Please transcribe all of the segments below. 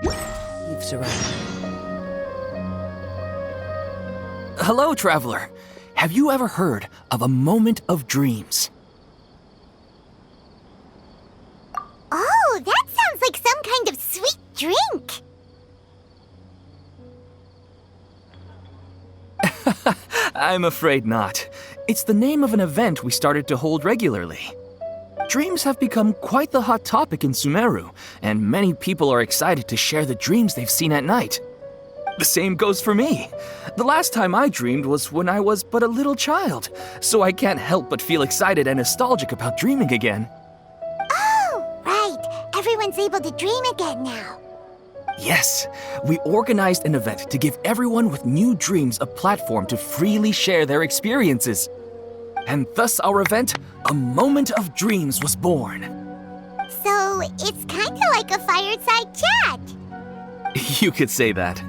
sad. Leaves around. Hello, traveler. Have you ever heard of a moment of dreams? Oh, that sounds like some kind of sweet drink. I'm afraid not. It's the name of an event we started to hold regularly. Dreams have become quite the hot topic in Sumeru, and many people are excited to share the dreams they've seen at night. The same goes for me. The last time I dreamed was when I was but a little child, so I can't help but feel excited and nostalgic about dreaming again. Oh, right. Everyone's able to dream again now. Yes, we organized an event to give everyone with new dreams a platform to freely share their experiences. And thus our event, A Moment of Dreams, was born. So, it's kinda like a fireside chat. You could say that.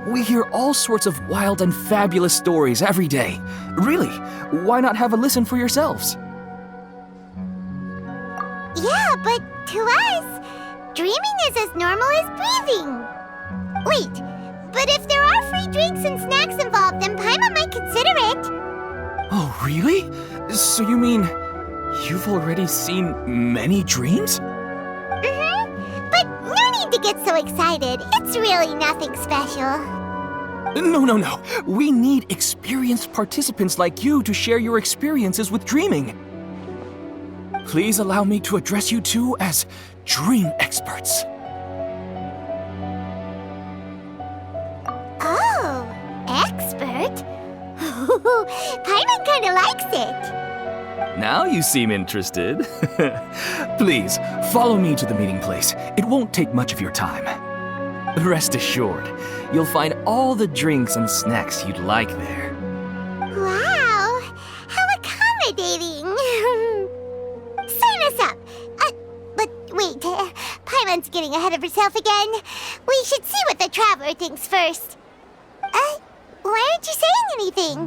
We hear all sorts of wild and fabulous stories every day. Really, why not have a listen for yourselves? Yeah, but to us, dreaming is as normal as breathing. Wait, but if there are free drinks and snacks involved, then Paimon might consider it. Oh, really? So you mean you've already seen many dreams? But no need to get so excited. It's really nothing special. No. We need experienced participants like you to share your experiences with dreaming. Please allow me to address you two as dream experts. Oh, expert? Paimon kinda likes it. Now you seem interested. Please, follow me to the meeting place. It won't take much of your time. Rest assured, you'll find all the drinks and snacks you'd like there. Wow, how accommodating. Sign us up. But wait, Paimon's getting ahead of herself again. We should see what the traveler thinks first. Why aren't you saying anything?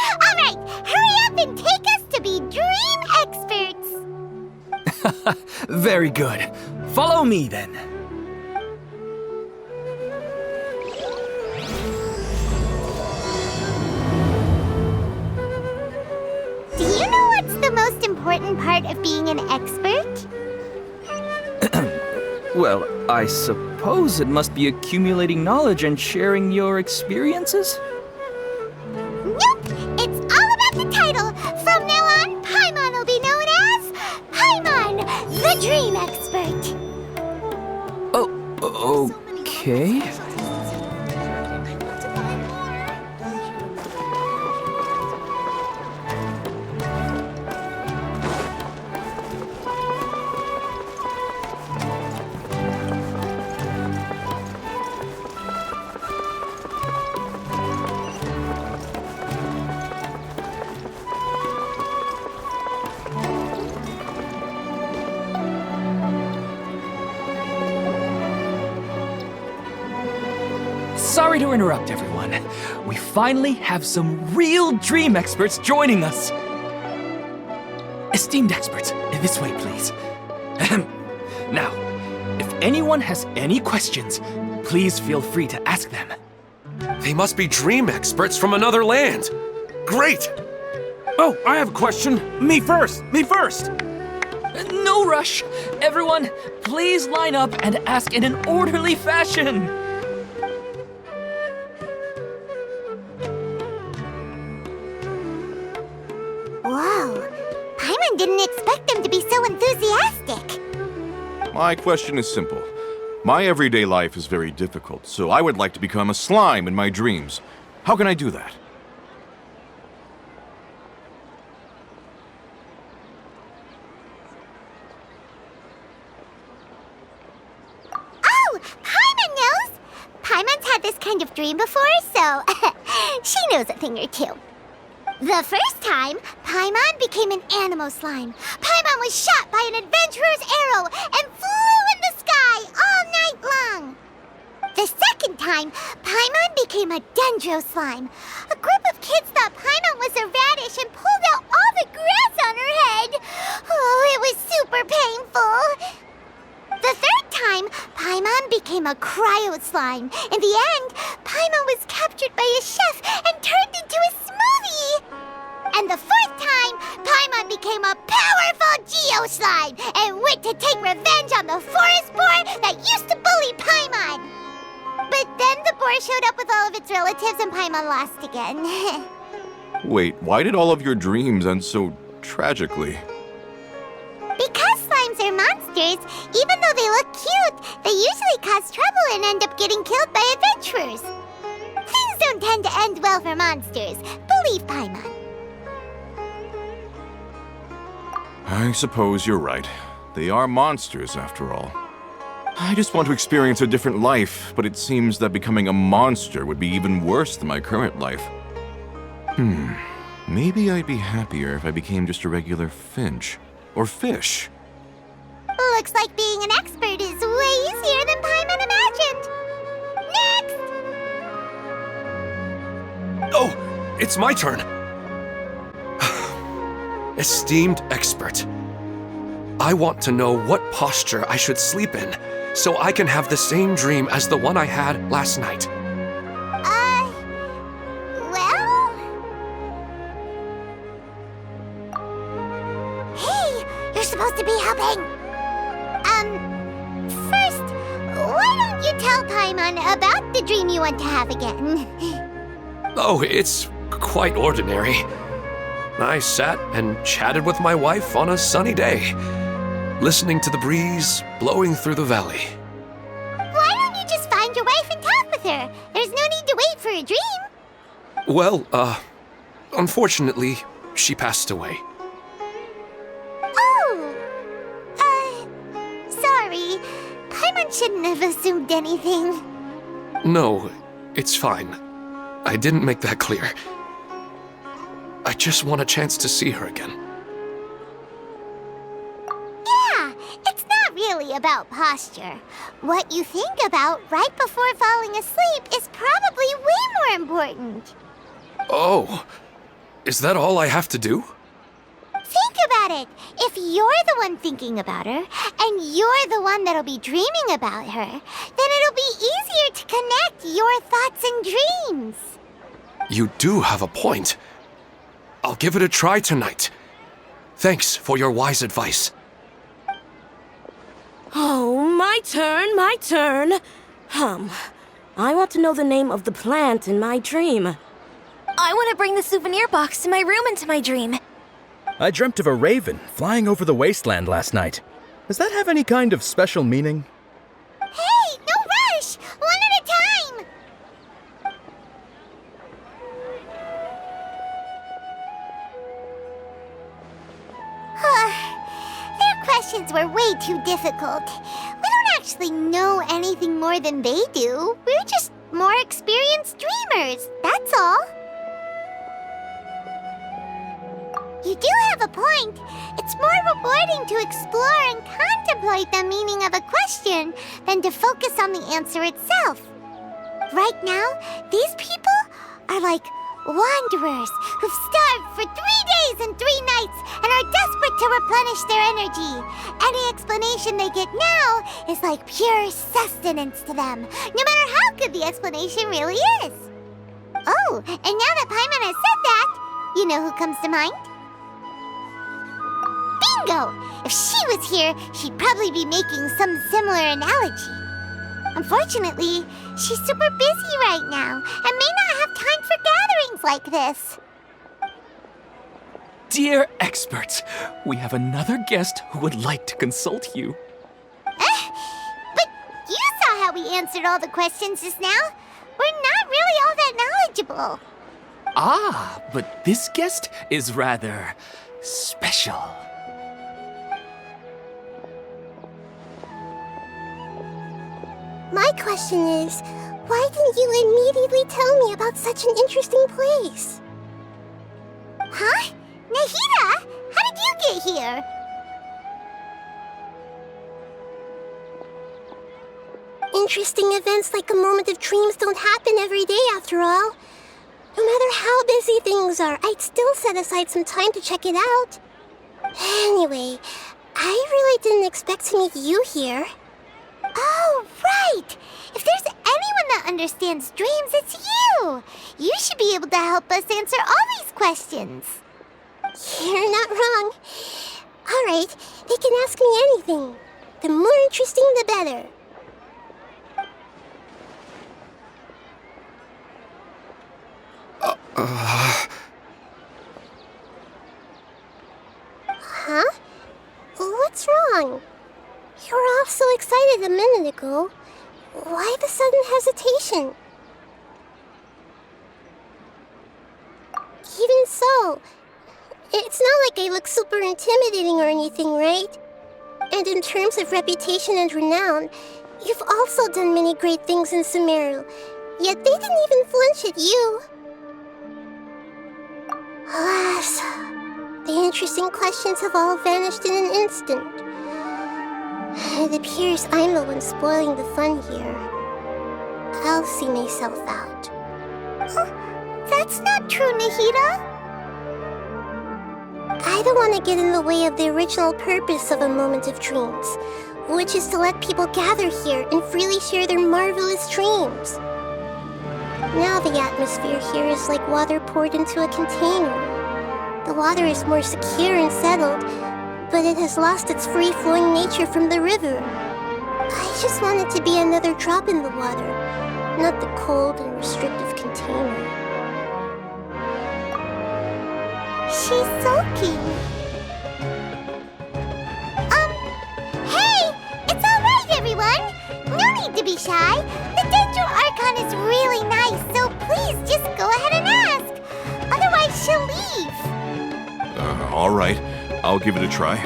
All right, hurry up and take us to be dream experts. Very good. Follow me then. Do you know what's the most important part of being an expert? Well, I suppose it must be accumulating knowledge and sharing your experiences? Nope, it's all about the title. From now on, Paimon will be known as Paimon, the Dream Expert. Oh, okay. Sorry to interrupt, everyone. We finally have some real dream experts joining us. Esteemed experts, this way, please. Now, if anyone has any questions, please feel free to ask them. They must be dream experts from another land. Great! Oh, I have a question. Me first! No rush. Everyone, please line up and ask in an orderly fashion. Whoa, Paimon didn't expect them to be so enthusiastic. My question is simple. My everyday life is very difficult, so I would like to become a slime in my dreams. How can I do that? Oh, Paimon knows! Paimon's had this kind of dream before, so she knows a thing or two. The first time, Paimon became an animal slime. Paimon was shot by an adventurer's arrow and flew in the sky all night long. The second time, Paimon became a dendro slime. A group of kids thought Paimon was a radish and pulled out all the grass on her head. Oh, it was super painful. The third time, Paimon became a cryo slime. In the end, Paimon was captured by a chef and turned into a smoothie. And the fourth time, Paimon became a powerful Geo slime and went to take revenge on the forest boar that used to bully Paimon. But then the boar showed up with all of its relatives and Paimon lost again. Wait, why did all of your dreams end so tragically? Because slimes are monsters, even though they look cute, they usually cause trouble and end up getting killed by adventurers. Things don't tend to end well for monsters. Believe Paimon. I suppose you're right. They are monsters, after all. I just want to experience a different life, but it seems that becoming a monster would be even worse than my current life. Maybe I'd be happier if I became just a regular finch. Or fish. Looks like being an expert is way easier than Paimon imagined. Next! Oh, it's my turn. Esteemed expert, I want to know what posture I should sleep in so I can have the same dream as the one I had last night. Well? Hey, you're supposed to be helping. First, why don't you tell Paimon about the dream you want to have again? Oh, it's quite ordinary. I sat and chatted with my wife on a sunny day, listening to the breeze blowing through the valley. Why don't you just find your wife and talk with her? There's no need to wait for a dream. Well, unfortunately, she passed away. Oh! Sorry. Paimon shouldn't have assumed anything. No, it's fine. I didn't make that clear. I just want a chance to see her again. Yeah, it's not really about posture. What you think about right before falling asleep is probably way more important. Oh, is that all I have to do? Think about it. If you're the one thinking about her, and you're the one that'll be dreaming about her, then it'll be easier to connect your thoughts and dreams. You do have a point. I'll give it a try tonight. Thanks for your wise advice. Oh, my turn. I want to know the name of the plant in my dream. I want to bring the souvenir box to my room into my dream. I dreamt of a raven flying over the wasteland last night. Does that have any kind of special meaning? Hey, no rush! One at a time! Their questions were way too difficult. We don't actually know anything more than they do. We're just more experienced dreamers, that's all. You do have a point. It's more rewarding to explore and contemplate the meaning of a question than to focus on the answer itself. Right now, these people are like wanderers who've starved for 3 days and 3 nights and are desperate to replenish their energy. Any explanation they get now is like pure sustenance to them, no matter how good the explanation really is. Oh, and now that Paimon has said that, you know who comes to mind? Bingo! If she was here, she'd probably be making some similar analogy. Unfortunately, she's super busy right now and may not have time for gatherings like this. Dear experts, we have another guest who would like to consult you. But you saw how we answered all the questions just now. We're not really all that knowledgeable. Ah, but this guest is rather special. My question is, why didn't you immediately tell me about such an interesting place? Huh? Nahida? How did you get here? Interesting events like a moment of dreams don't happen every day after all. No matter how busy things are, I'd still set aside some time to check it out. Anyway, I really didn't expect to meet you here. Oh, right! If there's anyone that understands dreams, it's you! You should be able to help us answer all these questions. You're not wrong. All right, they can ask me anything. The more interesting, the better. Huh? What's wrong? You were all so excited a minute ago. Why the sudden hesitation? Even so, it's not like I look super intimidating or anything, right? And in terms of reputation and renown, you've also done many great things in Sumeru, yet they didn't even flinch at you. Alas, the interesting questions have all vanished in an instant. It appears I'm the one spoiling the fun here. I'll see myself out. That's not true, Nahida. I don't want to get in the way of the original purpose of a moment of dreams, which is to let people gather here and freely share their marvelous dreams. Now the atmosphere here is like water poured into a container. The water is more secure and settled, but it has lost its free-flowing nature from the river. I just want it to be another drop in the water, not the cold and restrictive container. She's sulking. Hey! It's alright, everyone! No need to be shy. The Dendro Archon is really nice, so please just go ahead and ask. Otherwise, she'll leave. All right. I'll give it a try.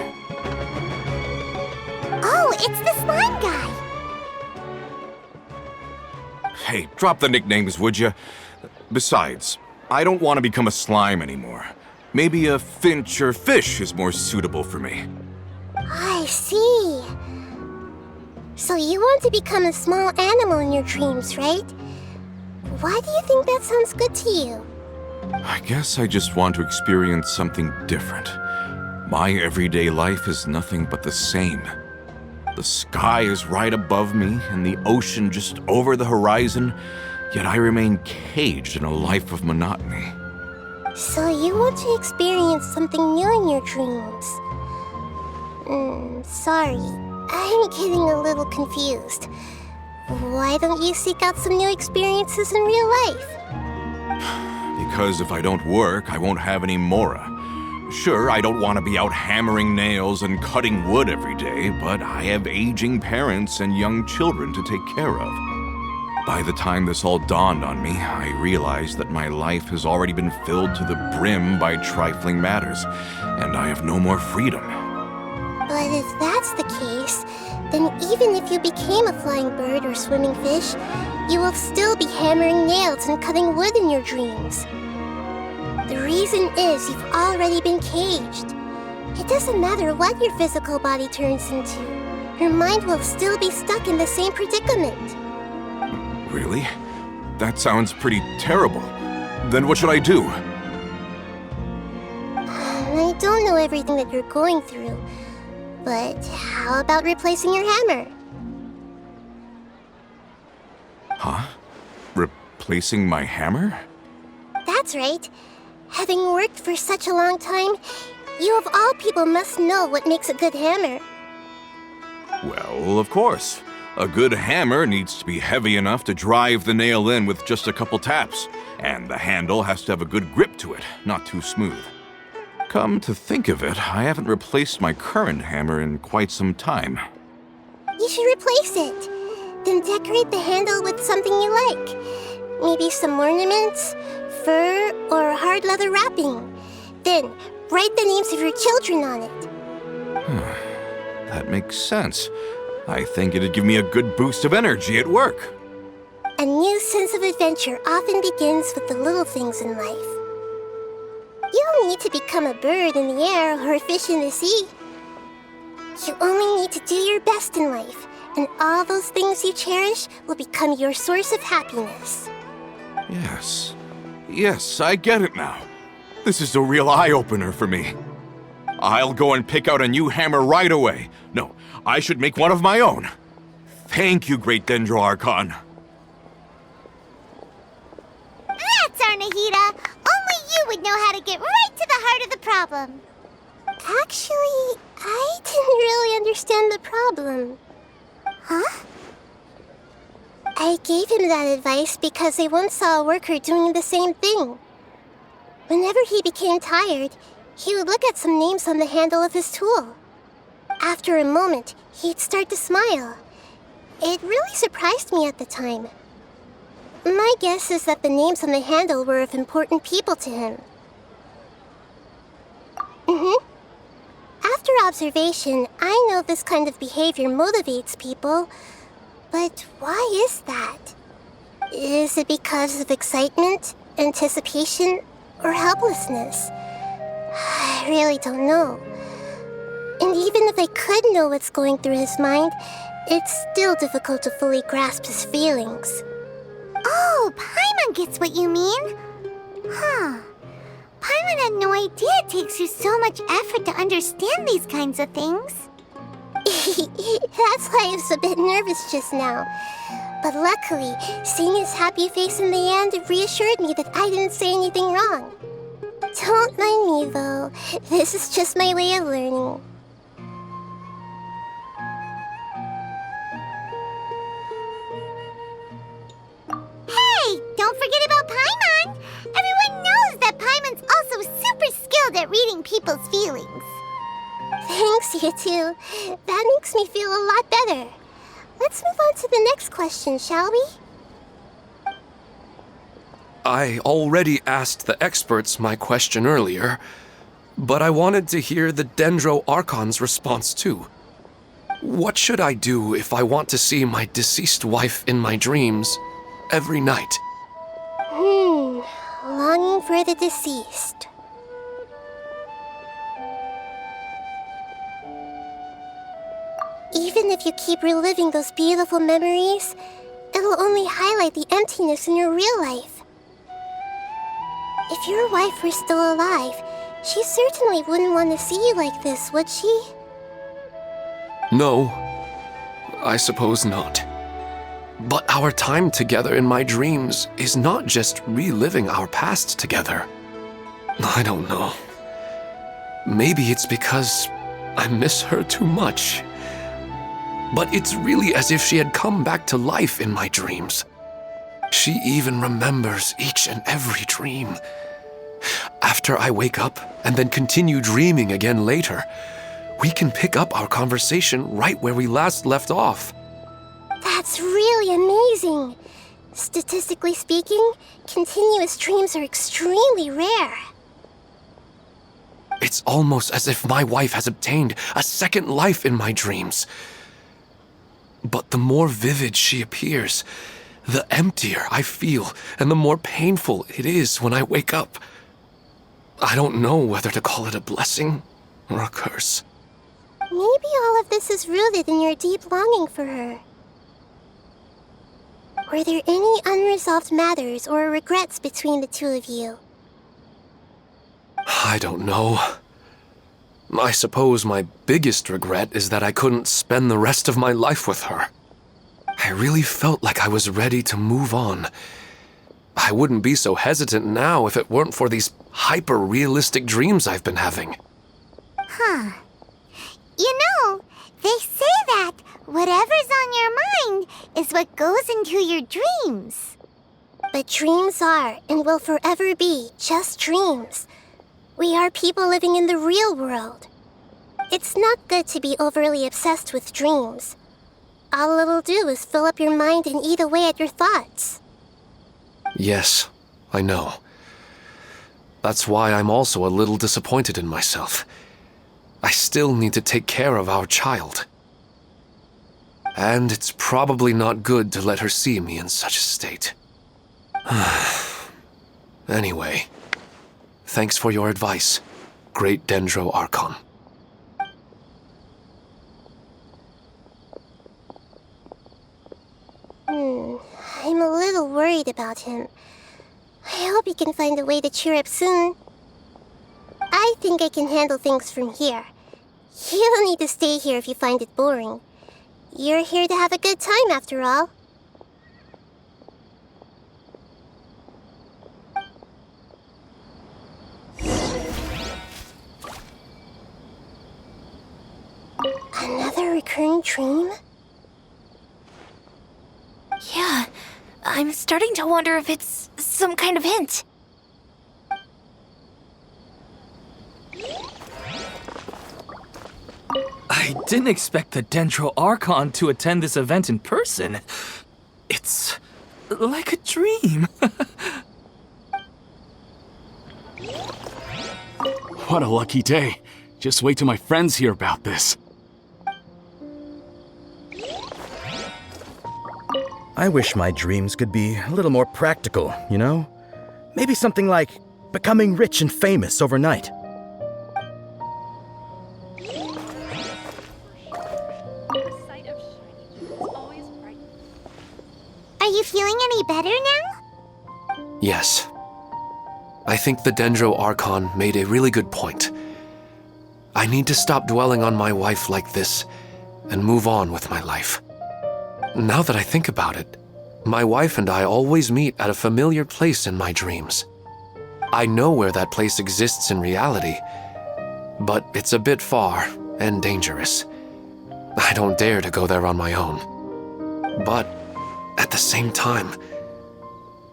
Oh, it's the slime guy. Hey, drop the nicknames, would you? Besides, I don't want to become a slime anymore. Maybe a finch or fish is more suitable for me. I see. So you want to become a small animal in your dreams, right? Why do you think that sounds good to you? I guess I just want to experience something different. My everyday life is nothing but the same. The sky is right above me and the ocean just over the horizon, yet I remain caged in a life of monotony. So you want to experience something new in your dreams? Sorry, I'm getting a little confused. Why don't you seek out some new experiences in real life? Because if I don't work, I won't have any mora. Sure, I don't want to be out hammering nails and cutting wood every day, but I have aging parents and young children to take care of. By the time this all dawned on me, I realized that my life has already been filled to the brim by trifling matters, and I have no more freedom. But if that's the case, then even if you became a flying bird or swimming fish, you will still be hammering nails and cutting wood in your dreams. The reason is you've already been caged. It doesn't matter what your physical body turns into. Your mind will still be stuck in the same predicament. Really? That sounds pretty terrible. Then what should I do? I don't know everything that you're going through, but how about replacing your hammer? Huh? Replacing my hammer? That's right. Having worked for such a long time, you of all people must know what makes a good hammer. Well, of course. A good hammer needs to be heavy enough to drive the nail in with just a couple taps, and the handle has to have a good grip to it, not too smooth. Come to think of it, I haven't replaced my current hammer in quite some time. You should replace it. Then decorate the handle with something you like. Maybe some ornaments, fur, or hard leather wrapping. Then write the names of your children on it. That makes sense. I think it'd give me a good boost of energy at work. A new sense of adventure often begins with the little things in life. You don't need to become a bird in the air or a fish in the sea. You only need to do your best in life, and all those things you cherish will become your source of happiness. Yes. Yes, I get it now. This is a real eye-opener for me. I'll go and pick out a new hammer right away. No, I should make one of my own. Thank you, Great Dendro Archon. That's our Nahida. Only you would know how to get right to the heart of the problem. Actually, I didn't really understand the problem. Huh? I gave him that advice because I once saw a worker doing the same thing. Whenever he became tired, he would look at some names on the handle of his tool. After a moment, he'd start to smile. It really surprised me at the time. My guess is that the names on the handle were of important people to him. After observation, I know this kind of behavior motivates people, but why is that? Is it because of excitement, anticipation, or helplessness? I really don't know. And even if I could know what's going through his mind, it's still difficult to fully grasp his feelings. Oh, Paimon gets what you mean. Huh. Paimon had no idea it takes you so much effort to understand these kinds of things. That's why I was a bit nervous just now. But luckily, seeing his happy face in the end reassured me that I didn't say anything wrong. Don't mind me, though. This is just my way of learning. Hey, don't forget about Paimon! Everyone knows that Paimon's also super skilled at reading people's feelings. Thanks, you two. That makes me feel a lot better. Let's move on to the next question, shall we? I already asked the experts my question earlier, but I wanted to hear the Dendro Archon's response too. What should I do if I want to see my deceased wife in my dreams every night? Longing for the deceased. Even if you keep reliving those beautiful memories, it'll only highlight the emptiness in your real life. If your wife were still alive, she certainly wouldn't want to see you like this, would she? No, I suppose not. But our time together in my dreams is not just reliving our past together. I don't know. Maybe it's because I miss her too much. But it's really as if she had come back to life in my dreams. She even remembers each and every dream. After I wake up and then continue dreaming again later, we can pick up our conversation right where we last left off. That's really amazing. Statistically speaking, continuous dreams are extremely rare. It's almost as if my wife has obtained a second life in my dreams. But the more vivid she appears, the emptier I feel and the more painful it is when I wake up. I don't know whether to call it a blessing or a curse. Maybe all of this is rooted in your deep longing for her. Were there any unresolved matters or regrets between the two of you? I don't know. I suppose my biggest regret is that I couldn't spend the rest of my life with her. I really felt like I was ready to move on. I wouldn't be so hesitant now if it weren't for these hyper-realistic dreams I've been having. Huh. You know, they say that whatever's on your mind is what goes into your dreams. But dreams are and will forever be just dreams. We are people living in the real world. It's not good to be overly obsessed with dreams. All it'll do is fill up your mind and eat away at your thoughts. Yes, I know. That's why I'm also a little disappointed in myself. I still need to take care of our child. And it's probably not good to let her see me in such a state. Anyway, thanks for your advice, Great Dendro Archon. worried about him. I hope he can find a way to cheer up soon. I think I can handle things from here. You don't need to stay here if you find it boring. You're here to have a good time, after all. Another recurring dream? Yeah, I'm starting to wonder if it's some kind of hint. I didn't expect the Dendro Archon to attend this event in person. It's like a dream. What a lucky day. Just wait till my friends hear about this. I wish my dreams could be a little more practical, you know? Maybe something like becoming rich and famous overnight. Are you feeling any better now? Yes. I think the Dendro Archon made a really good point. I need to stop dwelling on my wife like this and move on with my life. Now that I think about it, my wife and I always meet at a familiar place in my dreams. I know where that place exists in reality, but it's a bit far and dangerous. I don't dare to go there on my own. But at the same time,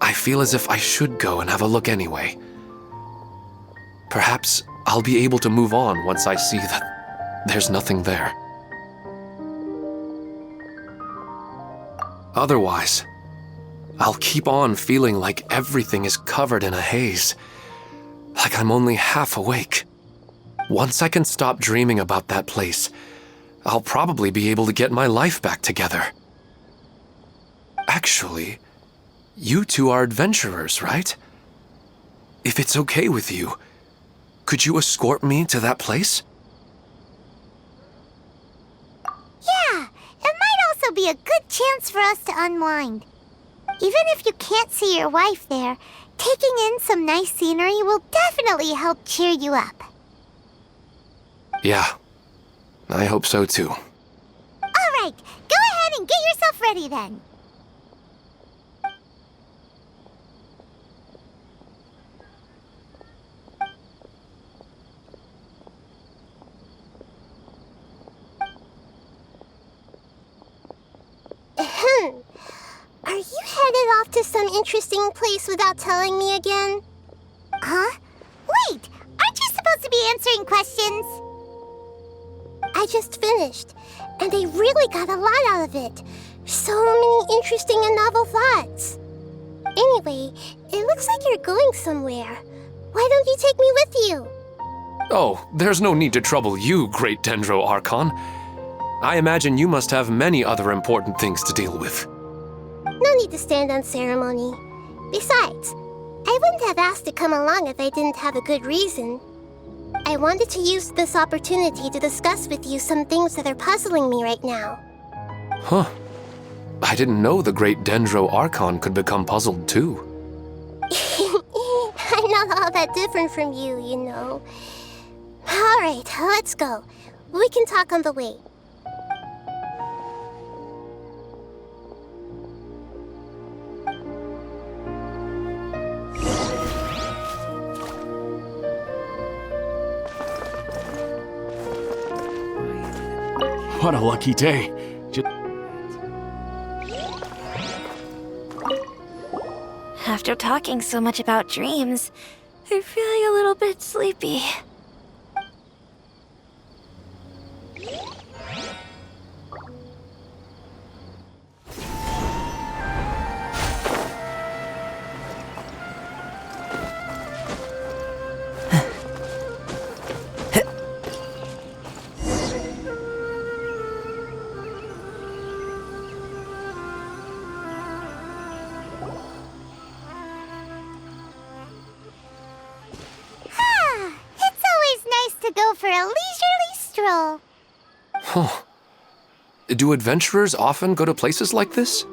I feel as if I should go and have a look anyway. Perhaps I'll be able to move on once I see that there's nothing there. Otherwise, I'll keep on feeling like everything is covered in a haze, like I'm only half awake. Once I can stop dreaming about that place, I'll probably be able to get my life back together. Actually, you two are adventurers, right? If it's okay with you, could you escort me to that place? Yeah, it might also be a good chance for us to unwind. Even if you can't see your wife there, taking in some nice scenery will definitely help cheer you up. Yeah, I hope so too. All right, go ahead and get yourself ready then. Are you headed off to some interesting place without telling me again? Huh? Wait, aren't you supposed to be answering questions? I just finished, and I really got a lot out of it. So many interesting and novel thoughts. Anyway, it looks like you're going somewhere. Why don't you take me with you? Oh, there's no need to trouble you, great Dendro Archon. I imagine you must have many other important things to deal with. No need to stand on ceremony. Besides, I wouldn't have asked to come along if I didn't have a good reason. I wanted to use this opportunity to discuss with you some things that are puzzling me right now. Huh. I didn't know the great Dendro Archon could become puzzled too. I'm not all that different from you, you know. All right, let's go. We can talk on the way. What a lucky day. After talking so much about dreams, I'm feeling a little bit sleepy. It's always nice to go for a leisurely stroll. Huh. Do adventurers often go to places like this?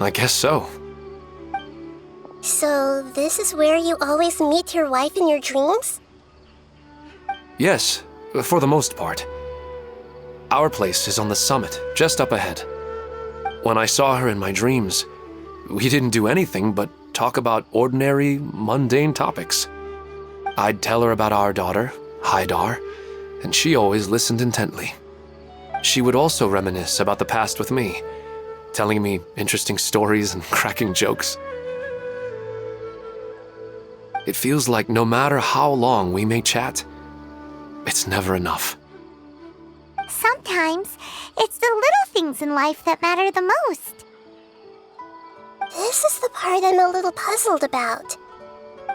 I guess so. So, this is where you always meet your wife in your dreams? Yes, for the most part. Our place is on the summit, just up ahead. When I saw her in my dreams, we didn't do anything but talk about ordinary, mundane topics. I'd tell her about our daughter, Haidar, and she always listened intently. She would also reminisce about the past with me, telling me interesting stories and cracking jokes. It feels like no matter how long we may chat, it's never enough. Sometimes, it's the little things in life that matter the most. This is the part I'm a little puzzled about.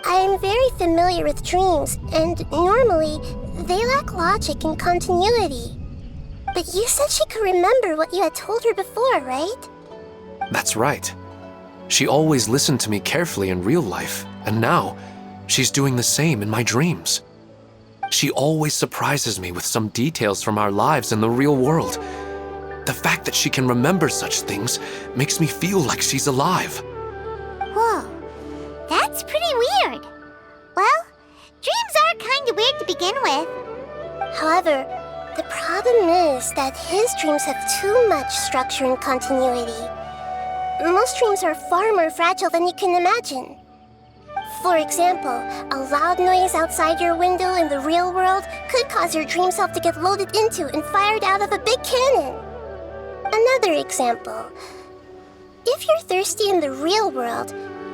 I am very familiar with dreams, and normally, they lack logic and continuity. But you said she could remember what you had told her before, right? That's right. She always listened to me carefully in real life, and now, she's doing the same in my dreams. She always surprises me with some details from our lives in the real world. The fact that she can remember such things makes me feel like she's alive. Whoa, that's pretty weird. Well, dreams are kind of weird to begin with. However, the problem is that his dreams have too much structure and continuity. Most dreams are far more fragile than you can imagine. For example, a loud noise outside your window in the real world could cause your dream self to get loaded into and fired out of a big cannon. Another example. If you're thirsty in the real world,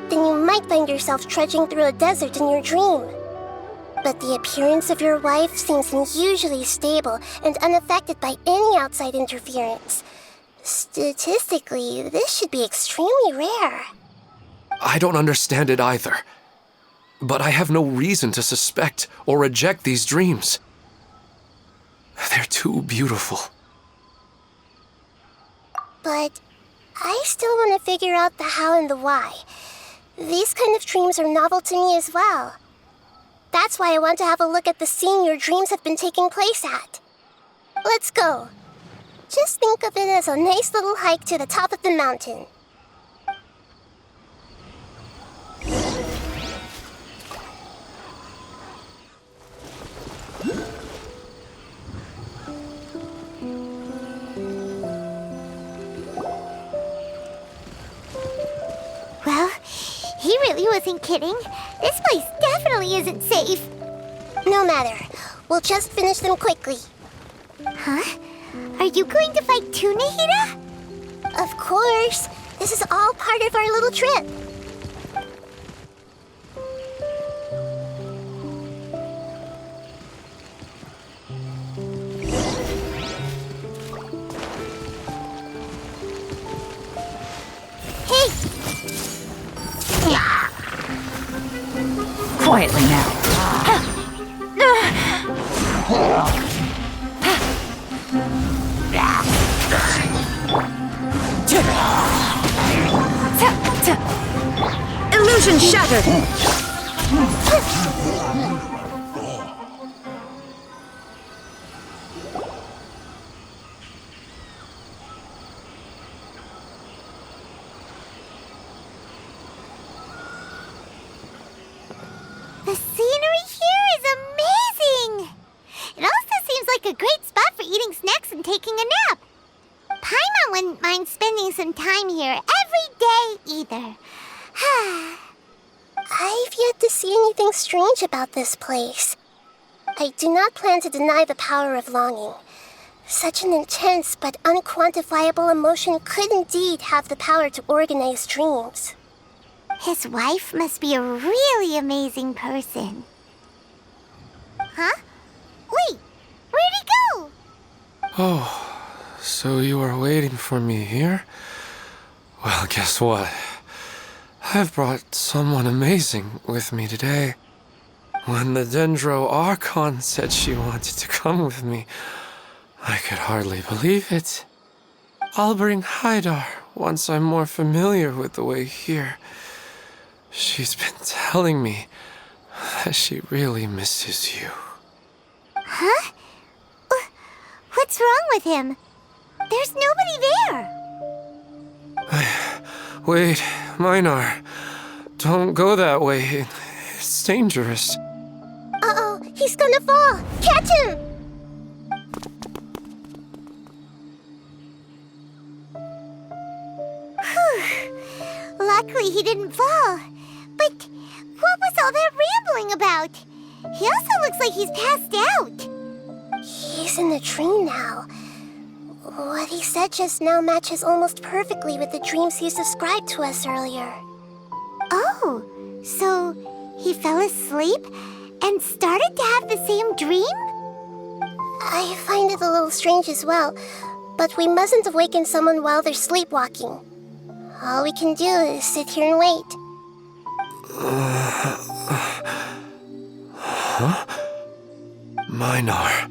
then you might find yourself trudging through a desert in your dream. But the appearance of your wife seems unusually stable and unaffected by any outside interference. Statistically, this should be extremely rare. I don't understand it either. But I have no reason to suspect or reject these dreams. They're too beautiful. But I still want to figure out the how and the why. These kind of dreams are novel to me as well. That's why I want to have a look at the scene your dreams have been taking place at. Let's go. Just think of it as a nice little hike to the top of the mountain. Well, he really wasn't kidding. This place definitely isn't safe. No matter. We'll just finish them quickly. Huh? Are you going to fight too, Nahida? Of course. This is all part of our little trip. Hey! Quietly now. Illusion shattered! The scenery here is amazing! It also seems like a great spot for eating snacks and taking a nap. Paimon wouldn't mind spending some time here every day either. I've yet to see anything strange about this place. I do not plan to deny the power of longing. Such an intense but unquantifiable emotion could indeed have the power to organize dreams. His wife must be a really amazing person. Huh? Wait, where'd he go? Oh, so you are waiting for me here? Well, guess what? I've brought someone amazing with me today. When the Dendro Archon said she wanted to come with me, I could hardly believe it. I'll bring Haidar once I'm more familiar with the way here. She's been telling me that she really misses you. Huh? What's wrong with him? There's nobody there. Wait, Minar. Don't go that way. It's dangerous. Uh-oh, he's gonna fall! Catch him! Luckily he didn't fall. But what was all that rambling about? He also looks like he's passed out. He's in a dream now. What he said just now matches almost perfectly with the dreams he's described to us earlier. Oh, so he fell asleep and started to have the same dream? I find it a little strange as well, but we mustn't awaken someone while they're sleepwalking. All we can do is sit here and wait. Huh? Minar.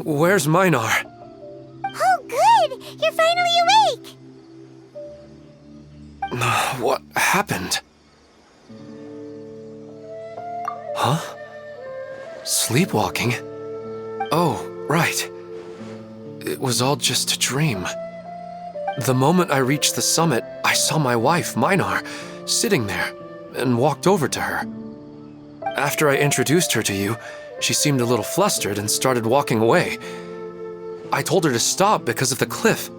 Where's Minar? Oh, good! You're finally awake! What happened? Huh? Sleepwalking? Oh, right. It was all just a dream. The moment I reached the summit, I saw my wife, Minar, sitting there, and walked over to her. After I introduced her to you, she seemed a little flustered and started walking away. I told her to stop because of the cliff,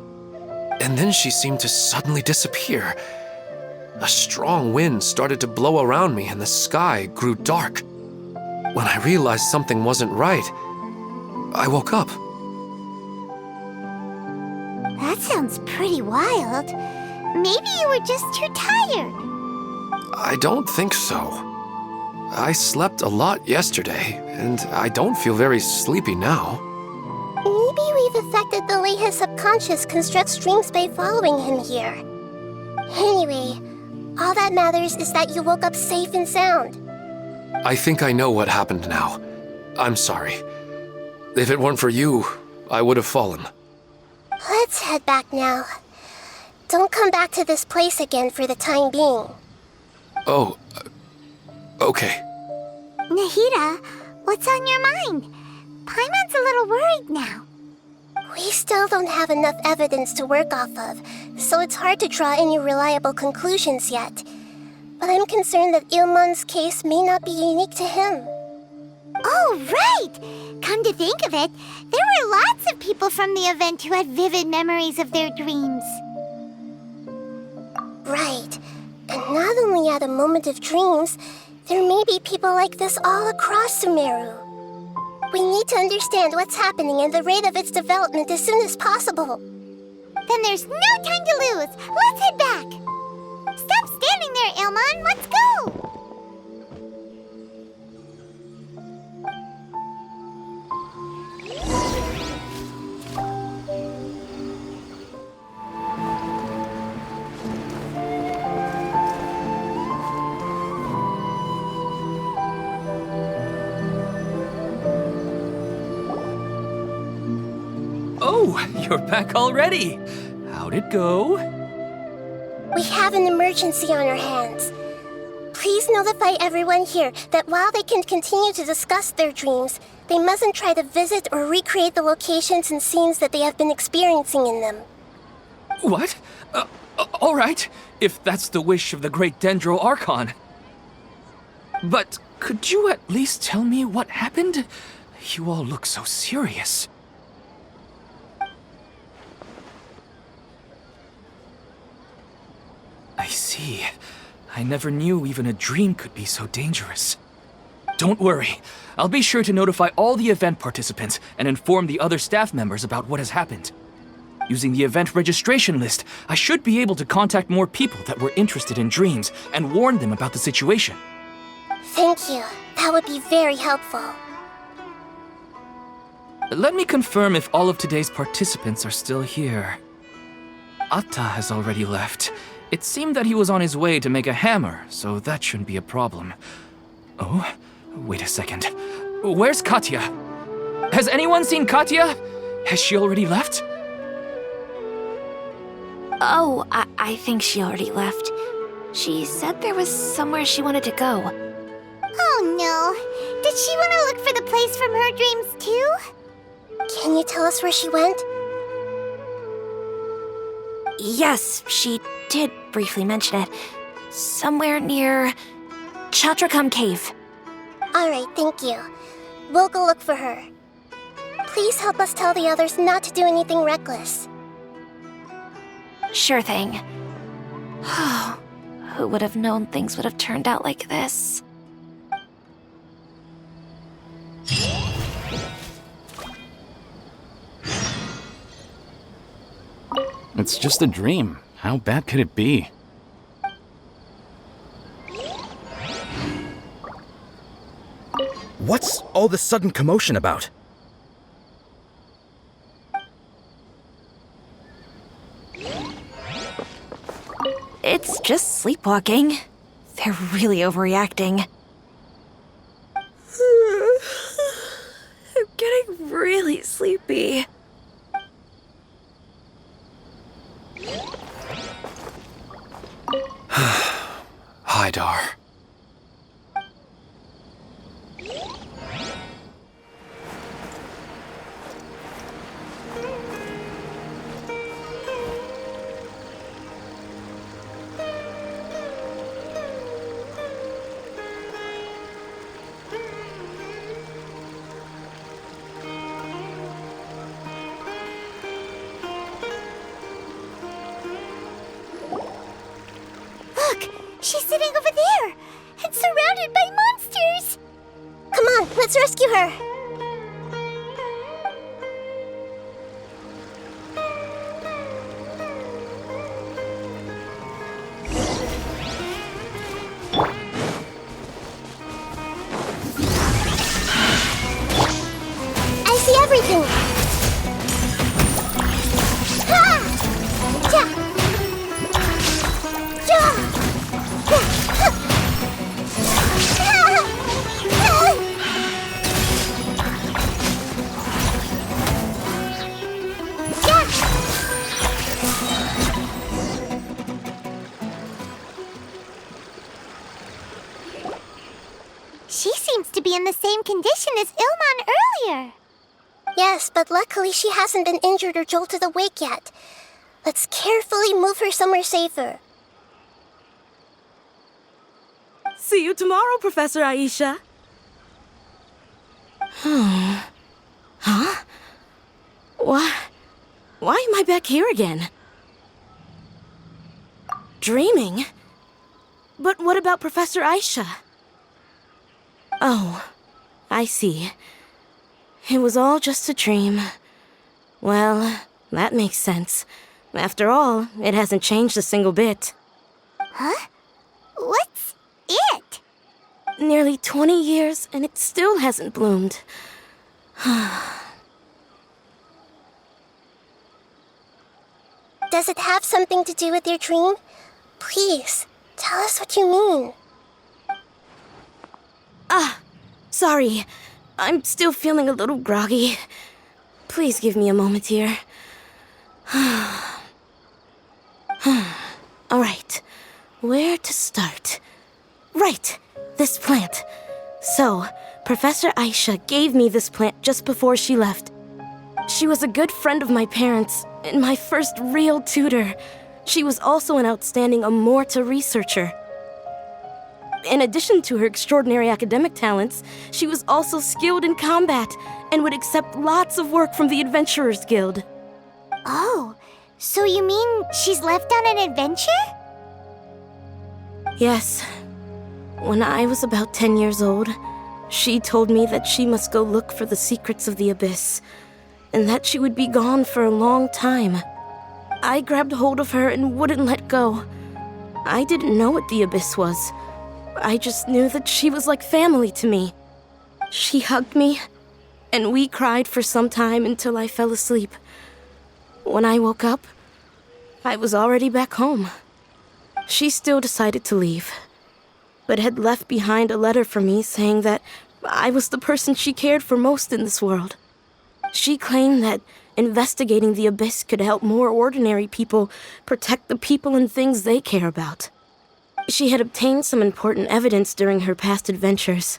and then she seemed to suddenly disappear. A strong wind started to blow around me and the sky grew dark. When I realized something wasn't right, I woke up. That sounds pretty wild. Maybe you were just too tired. I don't think so. I slept a lot yesterday, and I don't feel very sleepy now. Maybe we've affected the way his subconscious constructs dreams by following him here. Anyway, all that matters is that you woke up safe and sound. I think I know what happened now. I'm sorry. If it weren't for you, I would have fallen. Let's head back now. Don't come back to this place again for the time being. Oh, okay. Nahida, what's on your mind? Paimon's a little worried now. We still don't have enough evidence to work off of, so it's hard to draw any reliable conclusions yet. But I'm concerned that Ilmon's case may not be unique to him. Oh, right! Come to think of it, there were lots of people from the event who had vivid memories of their dreams. Right. And not only at a moment of dreams, there may be people like this all across Sumeru. We need to understand what's happening and the rate of its development as soon as possible. Then there's no time to lose. Let's head back. Stop standing there, Ilmon. Let's go. Oh, you're back already. How'd it go? We have an emergency on our hands. Please notify everyone here that while they can continue to discuss their dreams, they mustn't try to visit or recreate the locations and scenes that they have been experiencing in them. What? All right, if that's the wish of the great Dendro Archon. But could you at least tell me what happened? You all look so serious. I see. I never knew even a dream could be so dangerous. Don't worry. I'll be sure to notify all the event participants and inform the other staff members about what has happened. Using the event registration list, I should be able to contact more people that were interested in dreams and warn them about the situation. Thank you. That would be very helpful. Let me confirm if all of today's participants are still here. Atta has already left. It seemed that he was on his way to make a hammer, so that shouldn't be a problem. Oh, wait a second. Where's Katya? Has anyone seen Katya? Has she already left? Oh, I think she already left. She said there was somewhere she wanted to go. Oh no. Did she want to look for the place from her dreams too? Can you tell us where she went? Yes, she did briefly mention it. Somewhere near Chatrakam Cave. Alright, thank you. We'll go look for her. Please help us tell the others not to do anything reckless. Sure thing. Who would have known things would have turned out like this? It's just a dream. How bad could it be? What's all this sudden commotion about? It's just sleepwalking. They're really overreacting. I'm getting really sleepy. Haidar. Look! She's sitting over there! And surrounded by monsters! Come on, let's rescue her! I see everything! Ha! Ja! Ja! She seems to be in the same condition as Ilman earlier. Yes, but luckily she hasn't been injured or jolted awake yet. Let's carefully move her somewhere safer. See you tomorrow, Professor Aisha. Huh? Why am I back here again? Dreaming? But what about Professor Aisha? Oh, I see. It was all just a dream. Well, that makes sense. After all, it hasn't changed a single bit. Huh? What's it? Nearly 20 years, and it still hasn't bloomed. Does it have something to do with your dream? Please, tell us what you mean. Sorry. I'm still feeling a little groggy. Please give me a moment here. Alright, where to start? Right, this plant. So, Professor Aisha gave me this plant just before she left. She was a good friend of my parents, and my first real tutor. She was also an outstanding Amorta researcher. In addition to her extraordinary academic talents, she was also skilled in combat and would accept lots of work from the Adventurers Guild. Oh, so you mean she's left on an adventure? Yes. When I was about 10 years old, she told me that she must go look for the secrets of the Abyss, and that she would be gone for a long time. I grabbed hold of her and wouldn't let go. I didn't know what the Abyss was. I just knew that she was like family to me. She hugged me, and we cried for some time until I fell asleep. When I woke up, I was already back home. She still decided to leave, but had left behind a letter for me saying that I was the person she cared for most in this world. She claimed that investigating the Abyss could help more ordinary people protect the people and things they care about. She had obtained some important evidence during her past adventures.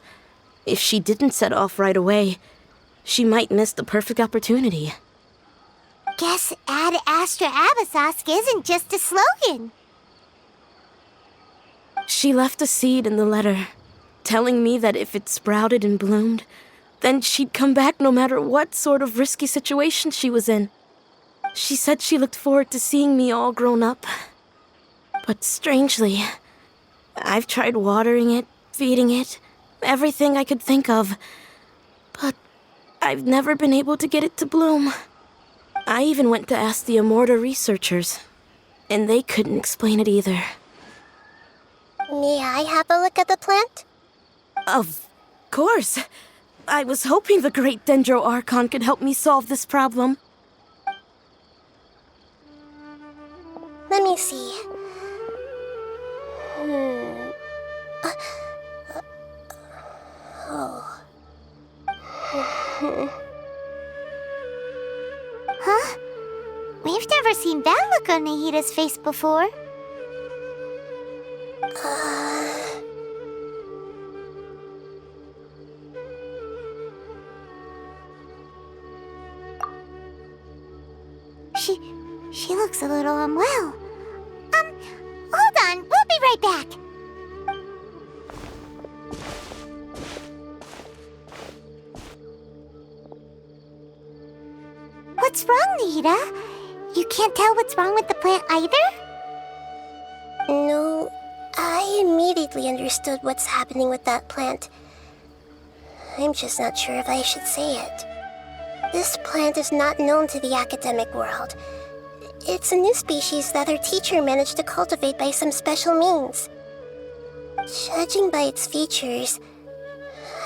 If she didn't set off right away, she might miss the perfect opportunity. Guess Ad Astra Abyssosque isn't just a slogan. She left a seed in the letter, telling me that if it sprouted and bloomed, then she'd come back no matter what sort of risky situation she was in. She said she looked forward to seeing me all grown up. But strangely, I've tried watering it, feeding it, everything I could think of. But I've never been able to get it to bloom. I even went to ask the Immorta researchers, and they couldn't explain it either. May I have a look at the plant? Of course. I was hoping the Great Dendro Archon could help me solve this problem. Let me see. Huh? We've never seen that look on Nahida's face before. She looks a little unwell. Hold on, we'll be right back. What's wrong, Nahida? You can't tell what's wrong with the plant either? No, I immediately understood what's happening with that plant. I'm just not sure if I should say it. This plant is not known to the academic world. It's a new species that our teacher managed to cultivate by some special means. Judging by its features,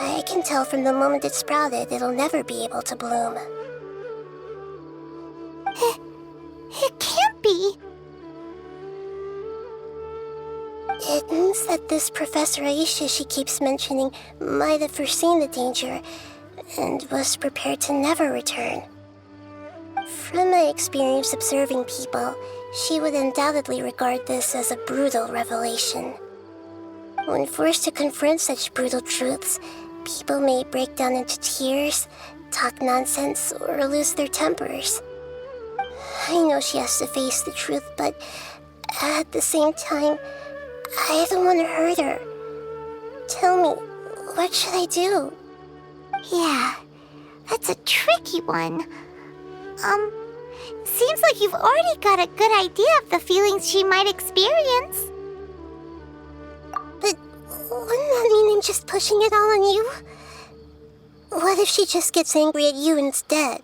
I can tell from the moment it sprouted it'll never be able to bloom. It can't be. It means that this Professor Aisha she keeps mentioning might have foreseen the danger and was prepared to never return. From my experience observing people, she would undoubtedly regard this as a brutal revelation. When forced to confront such brutal truths, people may break down into tears, talk nonsense, or lose their tempers. I know she has to face the truth, but at the same time, I don't want to hurt her. Tell me, what should I do? Yeah, that's a tricky one. Seems like you've already got a good idea of the feelings she might experience. But wouldn't that mean I'm just pushing it all on you? What if she just gets angry at you instead?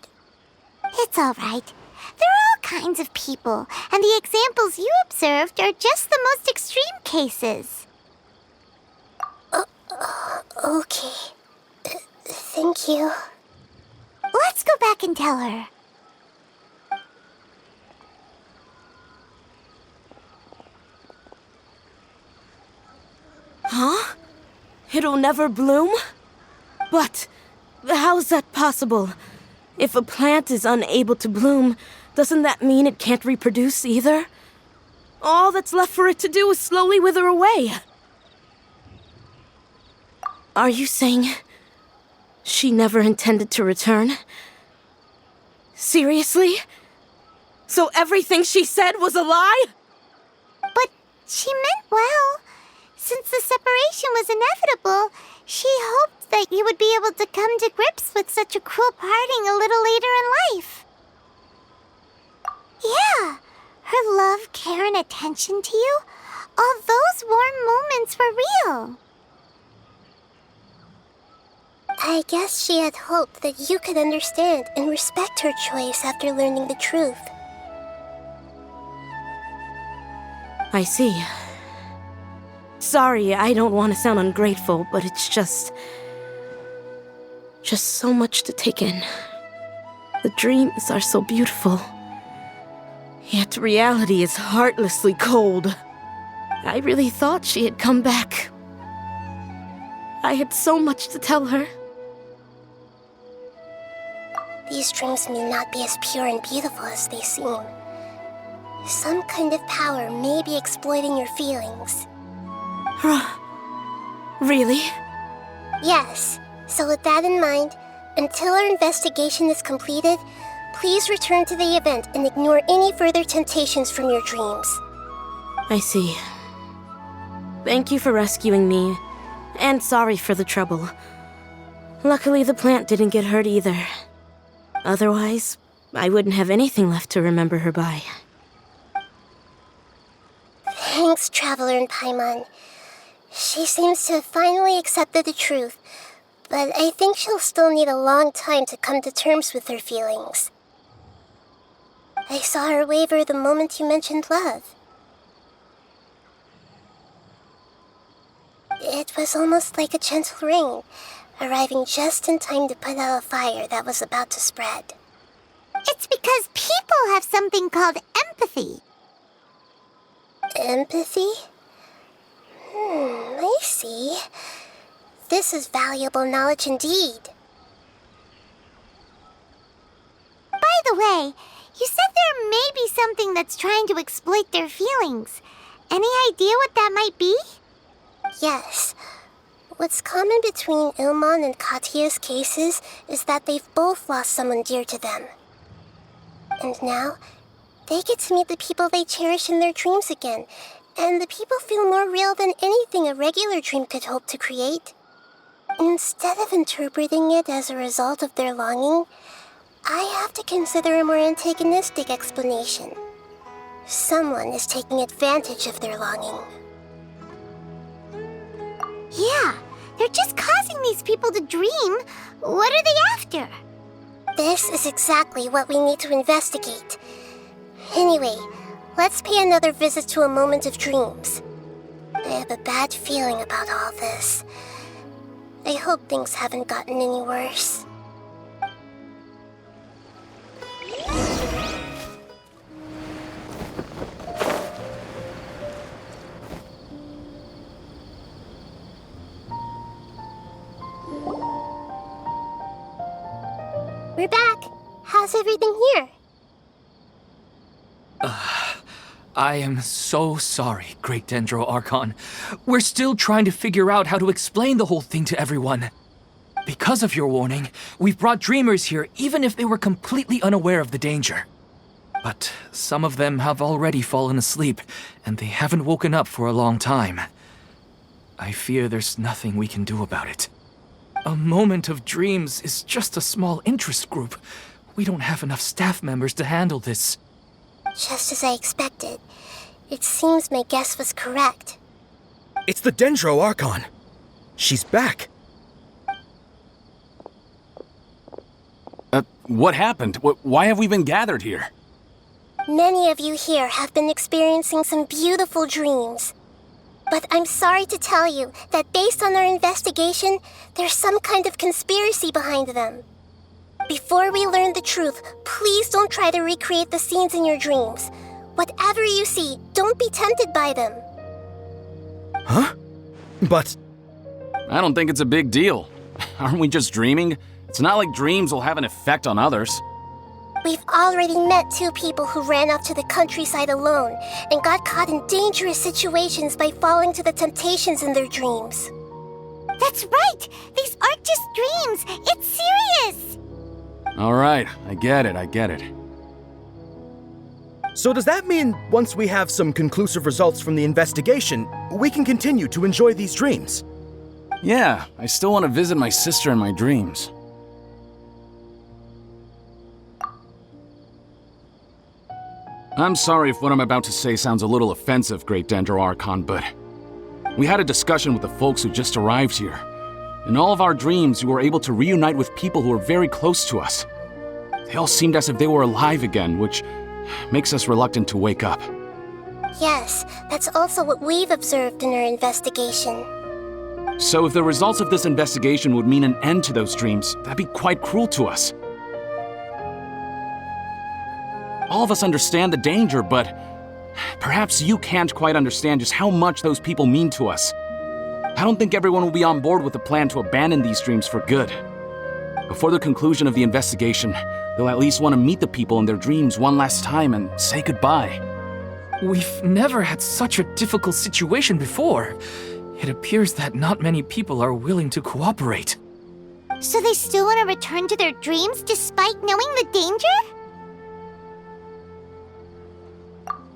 It's all right. There are all kinds of people, and the examples you observed are just the most extreme cases. Okay. Thank you. Let's go back and tell her. Huh? It'll never bloom? But how's that possible? If a plant is unable to bloom, doesn't that mean it can't reproduce either? All that's left for it to do is slowly wither away. Are you saying she never intended to return? Seriously? So everything she said was a lie? But she meant well. Since the separation was inevitable, she hoped that you would be able to come to grips with such a cruel parting a little later in life. Yeah, her love, care, and attention to you, all those warm moments were real. I guess she had hoped that you could understand and respect her choice after learning the truth. I see. Sorry, I don't want to sound ungrateful, but it's just so much to take in. The dreams are so beautiful. Yet reality is heartlessly cold. I really thought she had come back. I had so much to tell her. These dreams may not be as pure and beautiful as they seem. Some kind of power may be exploiting your feelings. Really? Yes. So with that in mind, until our investigation is completed, Please return to the event and ignore any further temptations from your dreams. I see. Thank you for rescuing me, and sorry for the trouble. Luckily, the plant didn't get hurt either. Otherwise, I wouldn't have anything left to remember her by. Thanks, Traveler and Paimon. She seems to have finally accepted the truth, but I think she'll still need a long time to come to terms with her feelings. I saw her waver the moment you mentioned love. It was almost like a gentle rain, arriving just in time to put out a fire that was about to spread. It's because people have something called empathy. Empathy? I see. This is valuable knowledge indeed. By the way, you said there may be something that's trying to exploit their feelings. Any idea what that might be? Yes. What's common between Ilmon and Katya's cases is that they've both lost someone dear to them. And now, they get to meet the people they cherish in their dreams again, and the people feel more real than anything a regular dream could hope to create. Instead of interpreting it as a result of their longing, I have to consider a more antagonistic explanation. Someone is taking advantage of their longing. Yeah, they're just causing these people to dream. What are they after? This is exactly what we need to investigate. Anyway, let's pay another visit to a moment of dreams. I have a bad feeling about all this. I hope things haven't gotten any worse. We're back. How's everything here? I am so sorry, Great Dendro Archon. We're still trying to figure out how to explain the whole thing to everyone. Because of your warning, we've brought dreamers here even if they were completely unaware of the danger. But some of them have already fallen asleep, and they haven't woken up for a long time. I fear there's nothing we can do about it. A moment of dreams is just a small interest group. We don't have enough staff members to handle this. Just as I expected. It seems my guess was correct. It's the Dendro Archon. She's back. What happened? Why have we been gathered here? Many of you here have been experiencing some beautiful dreams. But I'm sorry to tell you that based on our investigation, there's some kind of conspiracy behind them. Before we learn the truth, please don't try to recreate the scenes in your dreams. Whatever you see, don't be tempted by them. Huh? But... I don't think it's a big deal. Aren't we just dreaming? It's not like dreams will have an effect on others. We've already met 2 people who ran off to the countryside alone and got caught in dangerous situations by falling to the temptations in their dreams. That's right! These aren't just dreams! It's serious! All right, I get it. So does that mean once we have some conclusive results from the investigation, we can continue to enjoy these dreams? Yeah, I still want to visit my sister in my dreams. I'm sorry if what I'm about to say sounds a little offensive, Great Dendro Archon, but we had a discussion with the folks who just arrived here. In all of our dreams, we were able to reunite with people who were very close to us. They all seemed as if they were alive again, which makes us reluctant to wake up. Yes, that's also what we've observed in our investigation. So if the results of this investigation would mean an end to those dreams, that'd be quite cruel to us. All of us understand the danger, but perhaps you can't quite understand just how much those people mean to us. I don't think everyone will be on board with the plan to abandon these dreams for good. Before the conclusion of the investigation, they'll at least want to meet the people in their dreams one last time and say goodbye. We've never had such a difficult situation before. It appears that not many people are willing to cooperate. So they still want to return to their dreams despite knowing the danger?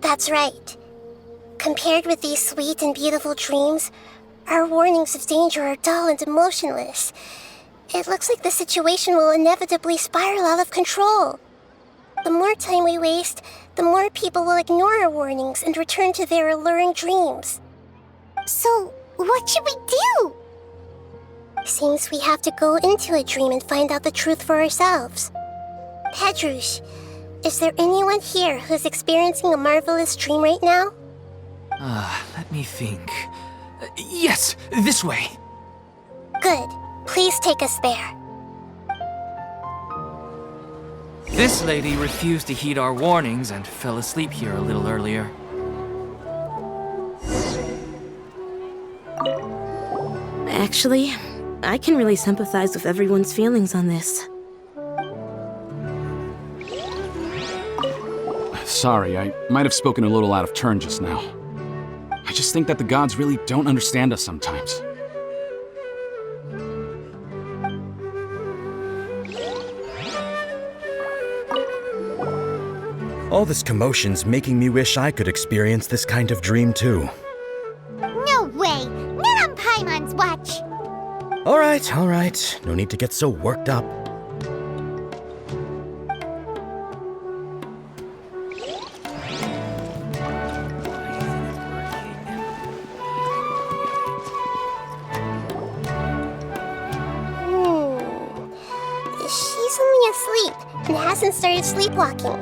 That's right. Compared with these sweet and beautiful dreams, our warnings of danger are dull and emotionless. It looks like the situation will inevitably spiral out of control. The more time we waste, the more people will ignore our warnings and return to their alluring dreams. So, what should we do? Seems we have to go into a dream and find out the truth for ourselves. Pedrush, is there anyone here who's experiencing a marvelous dream right now? Let me think. Yes, this way. Good. Please take us there. This lady refused to heed our warnings and fell asleep here a little earlier. Actually, I can really sympathize with everyone's feelings on this. Sorry, I might have spoken a little out of turn just now. I just think that the gods really don't understand us sometimes. All this commotion's making me wish I could experience this kind of dream too. No way! Not on Paimon's watch! All right. No need to get so worked up. She's only asleep and hasn't started sleepwalking.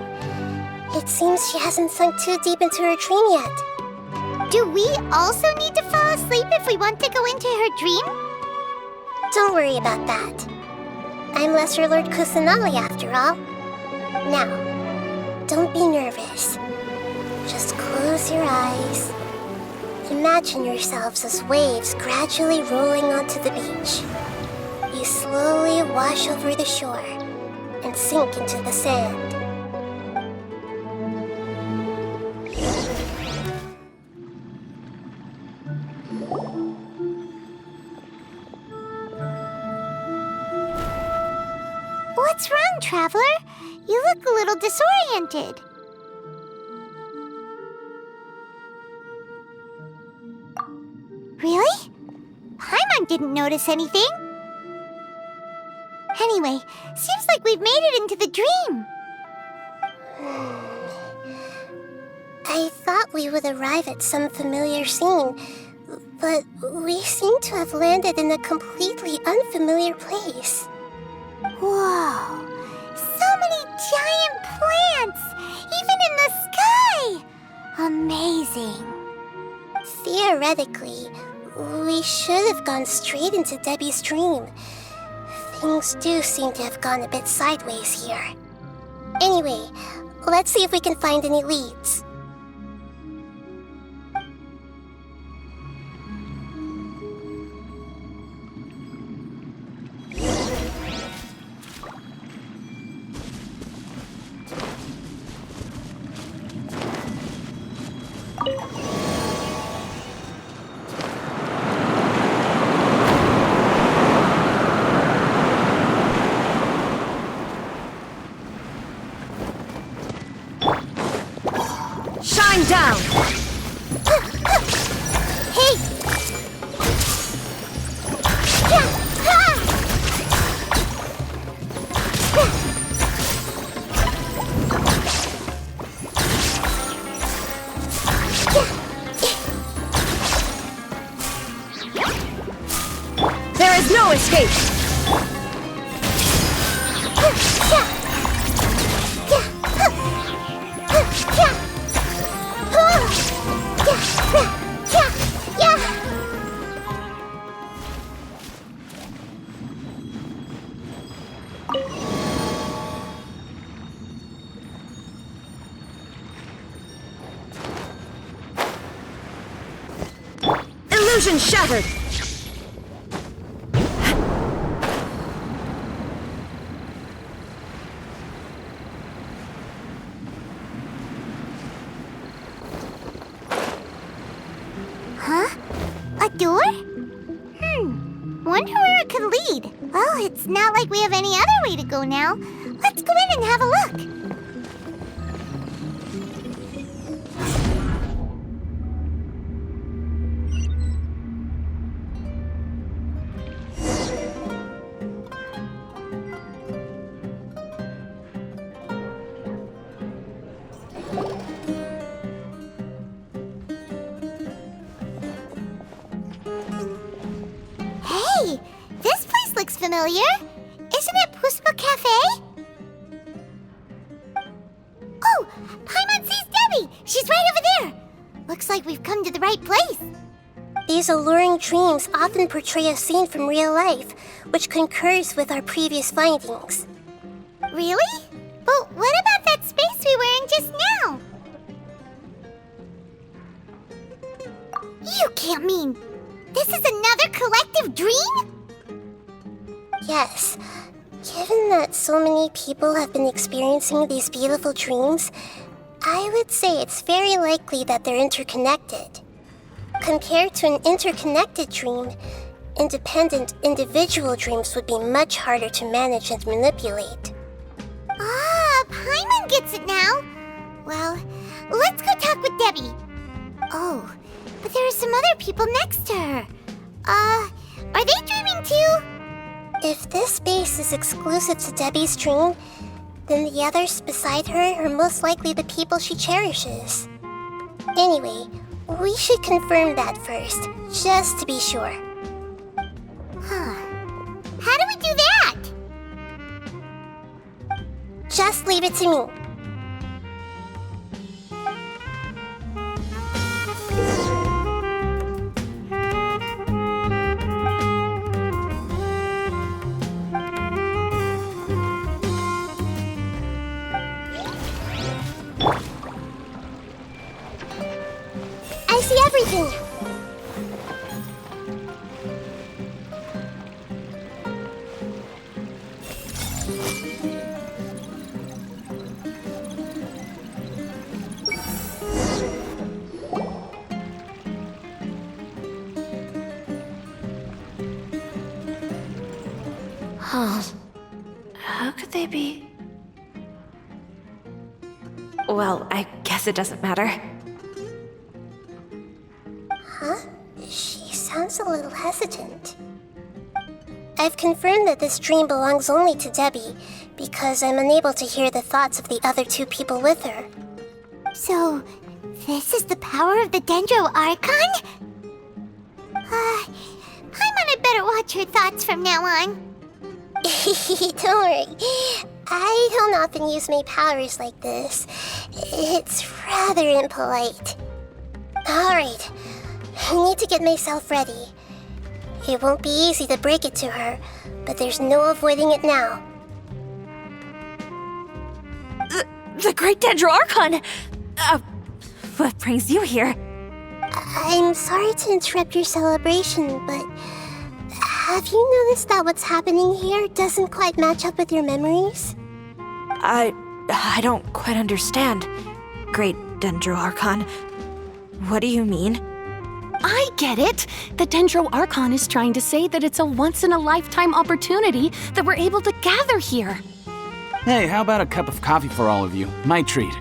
It seems she hasn't sunk too deep into her dream yet. Do we also need to fall asleep if we want to go into her dream? Don't worry about that. I'm Lesser Lord Kusanali after all. Now, don't be nervous. Just close your eyes. Imagine yourselves as waves gradually rolling onto the beach. You slowly wash over the shore and sink into the sand. What's wrong, Traveler? You look a little disoriented. Really? Paimon didn't notice anything. Anyway, seems like we've made it into the dream. I thought we would arrive at some familiar scene, but we seem to have landed in a completely unfamiliar place. Whoa! So many giant plants! Even in the sky! Amazing. Theoretically, we should have gone straight into Debbie's dream. Things do seem to have gone a bit sideways here. Anyway, let's see if we can find any leads. Shine down! Hey! There is no escape! Illusion shattered! Huh? A door? Wonder where it could lead. Well, it's not like we have any other way to go now. Let's go in and have a look. Hey! This place looks familiar. Isn't it Puspa Cafe? Oh! Paimon sees Debbie! She's right over there! Looks like we've come to the right place. These alluring dreams often portray a scene from real life, which concurs with our previous findings. Really? But what about that space we were in just now? You can't mean... this is another collective dream? Yes. Given that so many people have been experiencing these beautiful dreams, I would say it's very likely that they're interconnected. Compared to an interconnected dream, independent individual dreams would be much harder to manage and manipulate. Ah, Paimon gets it now. Well, let's go talk with Debbie. Oh, but there are some other people next to her. Are they dreaming too? If this space is exclusive to Debbie's dream, then the others beside her are most likely the people she cherishes. Anyway, we should confirm that first, just to be sure. Huh. How do we do that? Just leave it to me. I see everything. Huh. How could they be? Well, I guess it doesn't matter. Huh? She sounds a little hesitant. I've confirmed that this dream belongs only to Debbie, because I'm unable to hear the thoughts of the other two people with her. So, this is the power of the Dendro Archon? Paimon had better watch her thoughts from now on. Don't worry. I don't often use my powers like this. It's rather impolite. Alright, I need to get myself ready. It won't be easy to break it to her, but there's no avoiding it now. The Great Dendro Archon! What brings you here? I'm sorry to interrupt your celebration, but have you noticed that what's happening here doesn't quite match up with your memories? I don't quite understand. Great Dendro Archon. What do you mean? I get it! The Dendro Archon is trying to say that it's a once-in-a-lifetime opportunity that we're able to gather here. Hey, how about a cup of coffee for all of you? My treat.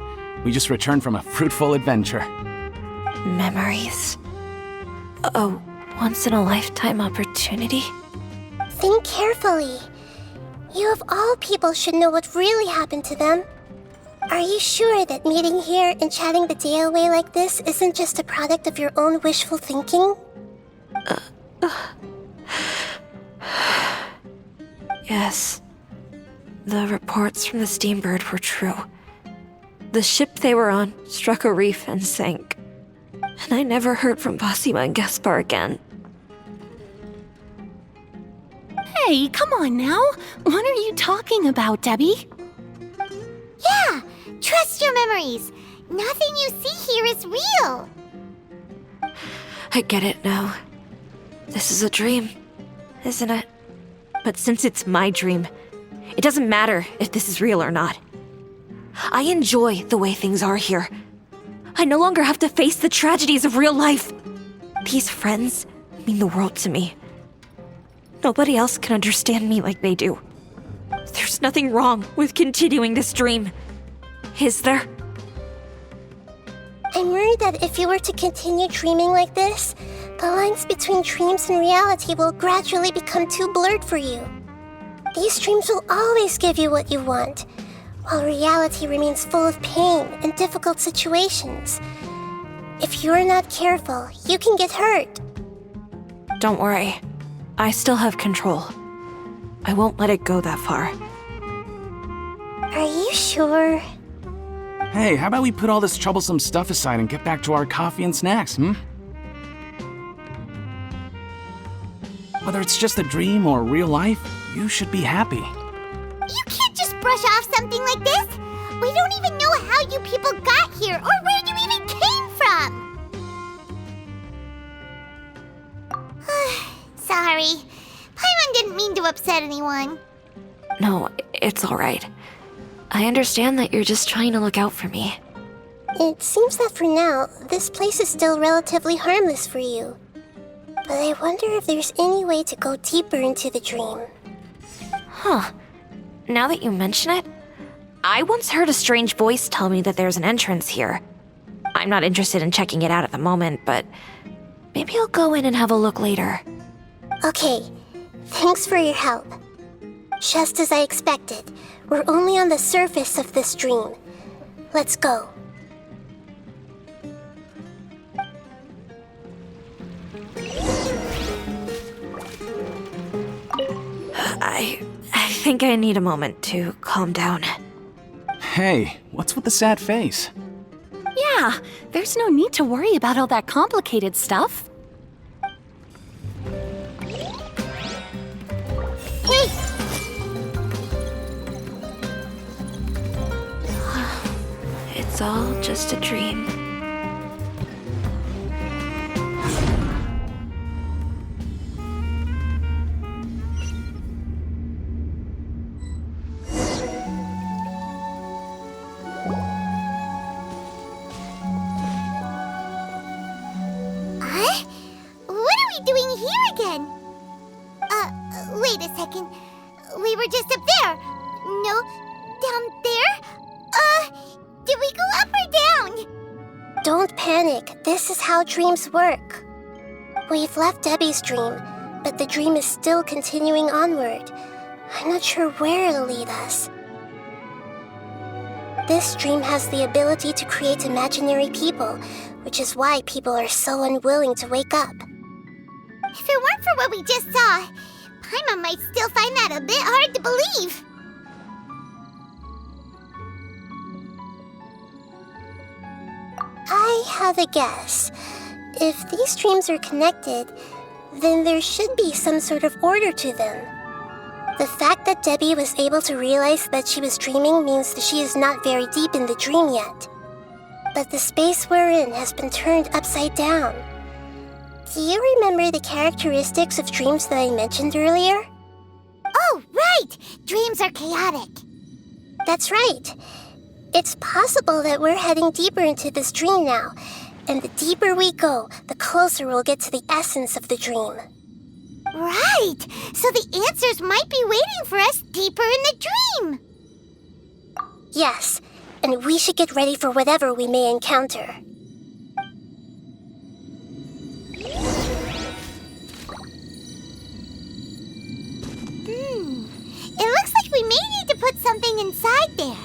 We just returned from a fruitful adventure. Memories. A once-in-a-lifetime opportunity? Think carefully. You of all people should know what really happened to them. Are you sure that meeting here and chatting the day away like this isn't just a product of your own wishful thinking? Yes. The reports from the Steambird were true. The ship they were on struck a reef and sank. And I never heard from Basima and Gaspar again. Hey, come on now! What are you talking about, Debbie? Yeah, trust your memories. Nothing you see here is real. I get it now. This is a dream, isn't it? But since it's my dream, it doesn't matter if this is real or not. I enjoy the way things are here. I no longer have to face the tragedies of real life. These friends mean the world to me. Nobody else can understand me like they do. There's nothing wrong with continuing this dream. Is there? I'm worried that if you were to continue dreaming like this, the lines between dreams and reality will gradually become too blurred for you. These dreams will always give you what you want, while reality remains full of pain and difficult situations. If you're not careful, you can get hurt. Don't worry. I still have control. I won't let it go that far. Are you sure? Hey, how about we put all this troublesome stuff aside and get back to our coffee and snacks, Whether it's just a dream or real life, you should be happy. You can't just brush off something like this! We don't even know how you people got here or where you even came from! Sorry. Paimon didn't mean to upset anyone. No, it's alright. I understand that you're just trying to look out for me. It seems that for now, this place is still relatively harmless for you. But I wonder if there's any way to go deeper into the dream. Huh. Now that you mention it, I once heard a strange voice tell me that there's an entrance here. I'm not interested in checking it out at the moment, but maybe I'll go in and have a look later. Okay, thanks for your help. Just as I expected, we're only on the surface of this dream. Let's go. I think I need a moment to calm down. Hey, what's with the sad face? Yeah, there's no need to worry about all that complicated stuff. Hey! It's all just a dream. Huh? What are we doing here again? Wait a second. We were just up there. No, down there? Did we go up or down? Don't panic. This is how dreams work. We've left Debbie's dream, but the dream is still continuing onward. I'm not sure where it'll lead us. This dream has the ability to create imaginary people, which is why people are so unwilling to wake up. If it weren't for what we just saw, Paimon might still find that a bit hard to believe. I have a guess. If these dreams are connected, then there should be some sort of order to them. The fact that Debbie was able to realize that she was dreaming means that she is not very deep in the dream yet. But the space we're in has been turned upside down. Do you remember the characteristics of dreams that I mentioned earlier? Oh, right! Dreams are chaotic. That's right. It's possible that we're heading deeper into this dream now, and the deeper we go, the closer we'll get to the essence of the dream. Right! So the answers might be waiting for us deeper in the dream! Yes, and we should get ready for whatever we may encounter. It looks like we may need to put something inside there.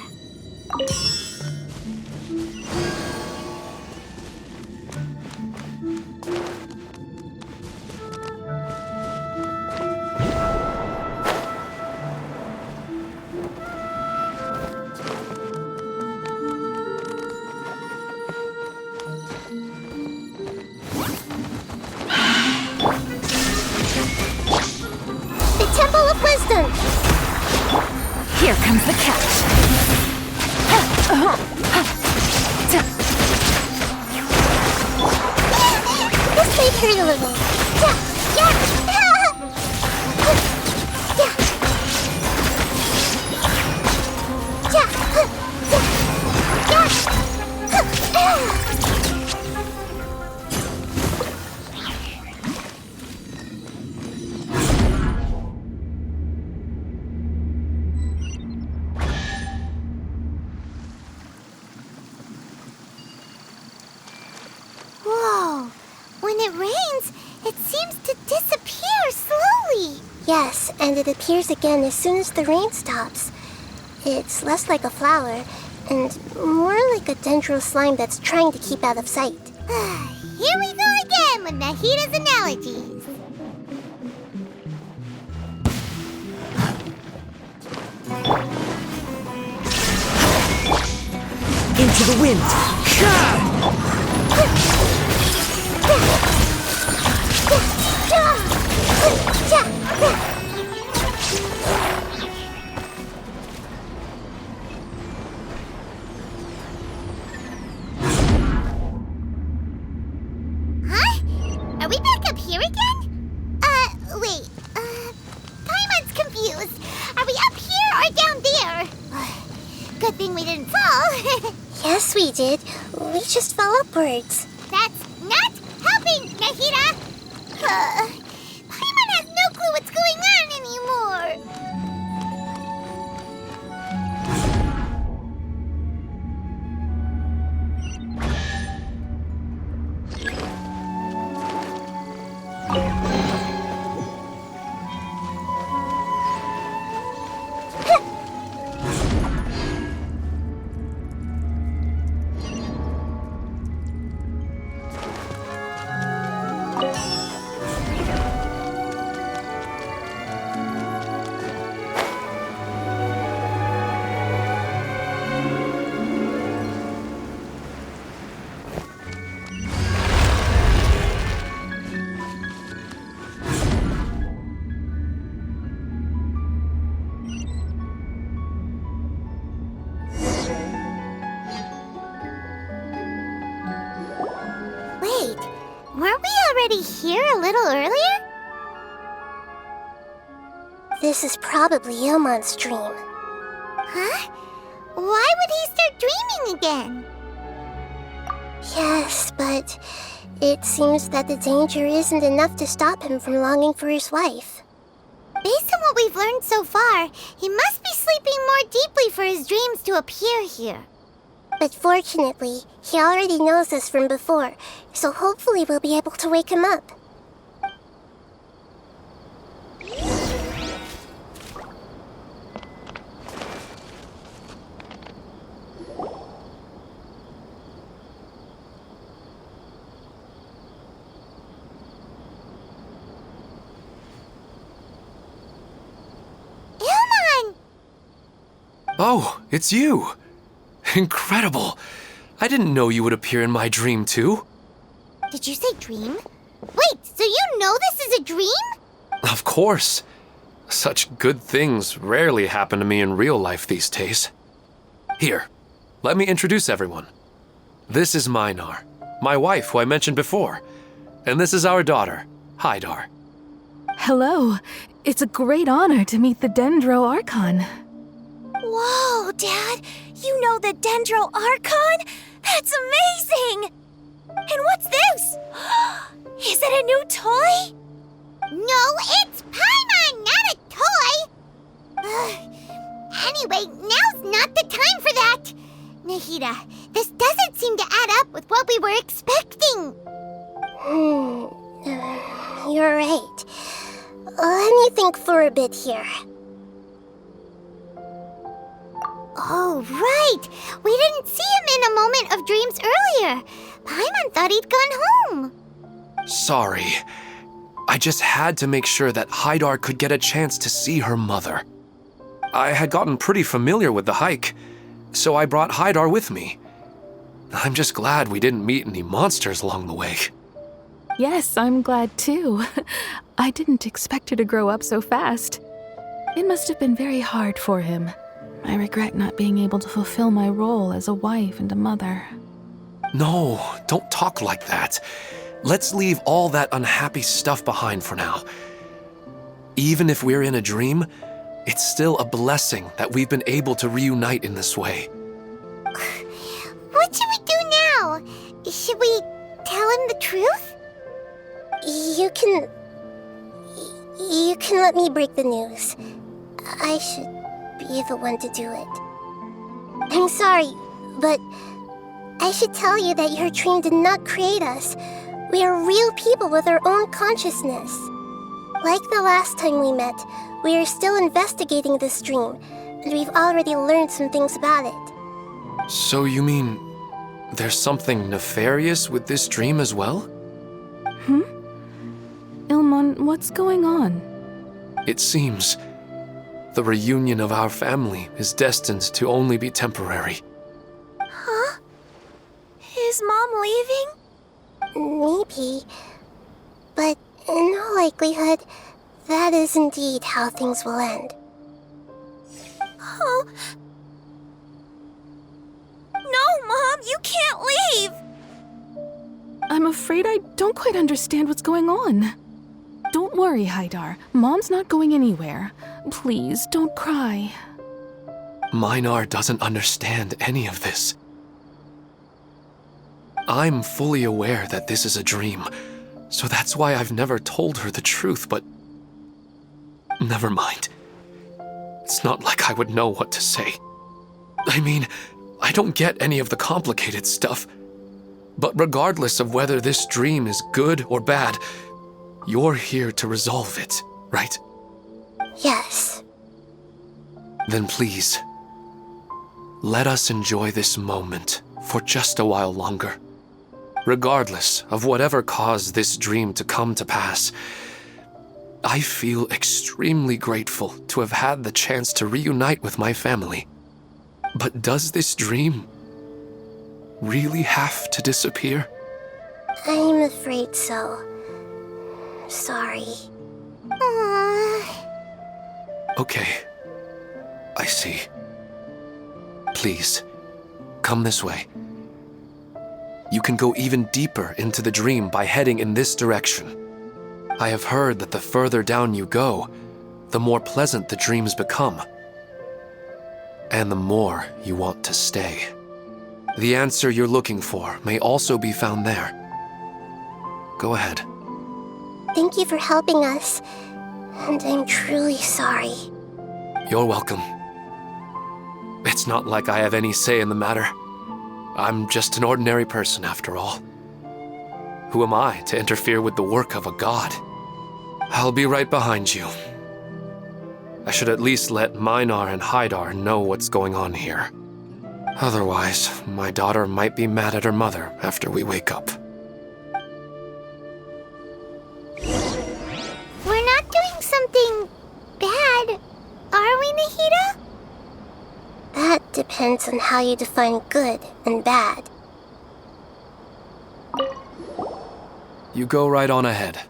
The Temple of Wisdom! Here comes the catch. This may hurt a little. Whoa! When it rains, it seems to disappear slowly. Yes, and it appears again as soon as the rain stops. It's less like a flower, and more like a dendro slime that's trying to keep out of sight. Here we go again with Nahida's analogies. the wind. Huh? Are we back up here again? Wait. Paimon's confused. Are we up here or down there? Good thing we didn't fall. Yes, we did. We just fell upwards. That's not helping, Nahida! Paimon has no clue what's going on anymore! Wait, weren't we already here a little earlier? This is probably Ilmon's dream. Huh? Why would he start dreaming again? Yes, but it seems that the danger isn't enough to stop him from longing for his wife. Based on what we've learned so far, he must be sleeping more deeply for his dreams to appear here. But fortunately, he already knows us from before, so hopefully we'll be able to wake him up. Ilmon! Oh, it's you! Incredible! I didn't know you would appear in my dream, too. Did you say dream? Wait, so you know this is a dream? Of course. Such good things rarely happen to me in real life these days. Here, let me introduce everyone. This is Minar, my wife who I mentioned before. And this is our daughter, Hydar. Hello. It's a great honor to meet the Dendro Archon. Whoa, Dad! You know the Dendro Archon? That's amazing! And what's this? Is it a new toy? No, it's Paimon, not a toy! Anyway, now's not the time for that! Nahida, this doesn't seem to add up with what we were expecting. You're right. Let me think for a bit here. Oh, right! We didn't see him in a moment of dreams earlier. Paimon thought he'd gone home. Sorry. I just had to make sure that Hydar could get a chance to see her mother. I had gotten pretty familiar with the hike, so I brought Hydar with me. I'm just glad we didn't meet any monsters along the way. Yes, I'm glad too. I didn't expect her to grow up so fast. It must have been very hard for him. I regret not being able to fulfill my role as a wife and a mother. No, don't talk like that. Let's leave all that unhappy stuff behind for now. Even if we're in a dream, it's still a blessing that we've been able to reunite in this way. What should we do now? Should we tell him the truth? You can let me break the news. I should be the one to do it. I'm sorry, but I should tell you that your dream did not create us. We are real people with our own consciousness. Like the last time we met, we are still investigating this dream, and we've already learned some things about it. So you mean there's something nefarious with this dream as well? Ilmon, what's going on? It seems the reunion of our family is destined to only be temporary. Huh? leaving? Maybe. But in all likelihood, that is indeed how things will end. Oh. No, Mom, you can't leave! I'm afraid I don't quite understand what's going on. Don't worry, Haidar. Mom's not going anywhere. Please, don't cry. Minar doesn't understand any of this. I'm fully aware that this is a dream, so that's why I've never told her the truth, but... Never mind. It's not like I would know what to say. I mean, I don't get any of the complicated stuff. But regardless of whether this dream is good or bad, you're here to resolve it, right? Yes. Then please, let us enjoy this moment for just a while longer. Regardless of whatever caused this dream to come to pass, I feel extremely grateful to have had the chance to reunite with my family. But does this dream really have to disappear? I'm afraid so. Sorry. Okay, I see. Please, come this way. You can go even deeper into the dream by heading in this direction. I have heard that the further down you go, the more pleasant the dreams become, and the more you want to stay. The answer you're looking for may also be found there. Go ahead. Thank you for helping us, and I'm truly sorry. You're welcome. It's not like I have any say in the matter. I'm just an ordinary person, after all. Who am I to interfere with the work of a god? I'll be right behind you. I should at least let Minar and Haidar know what's going on here. Otherwise, my daughter might be mad at her mother after we wake up. We're not doing something bad, are we, Nahida? That depends on how you define good and bad. You go right on ahead.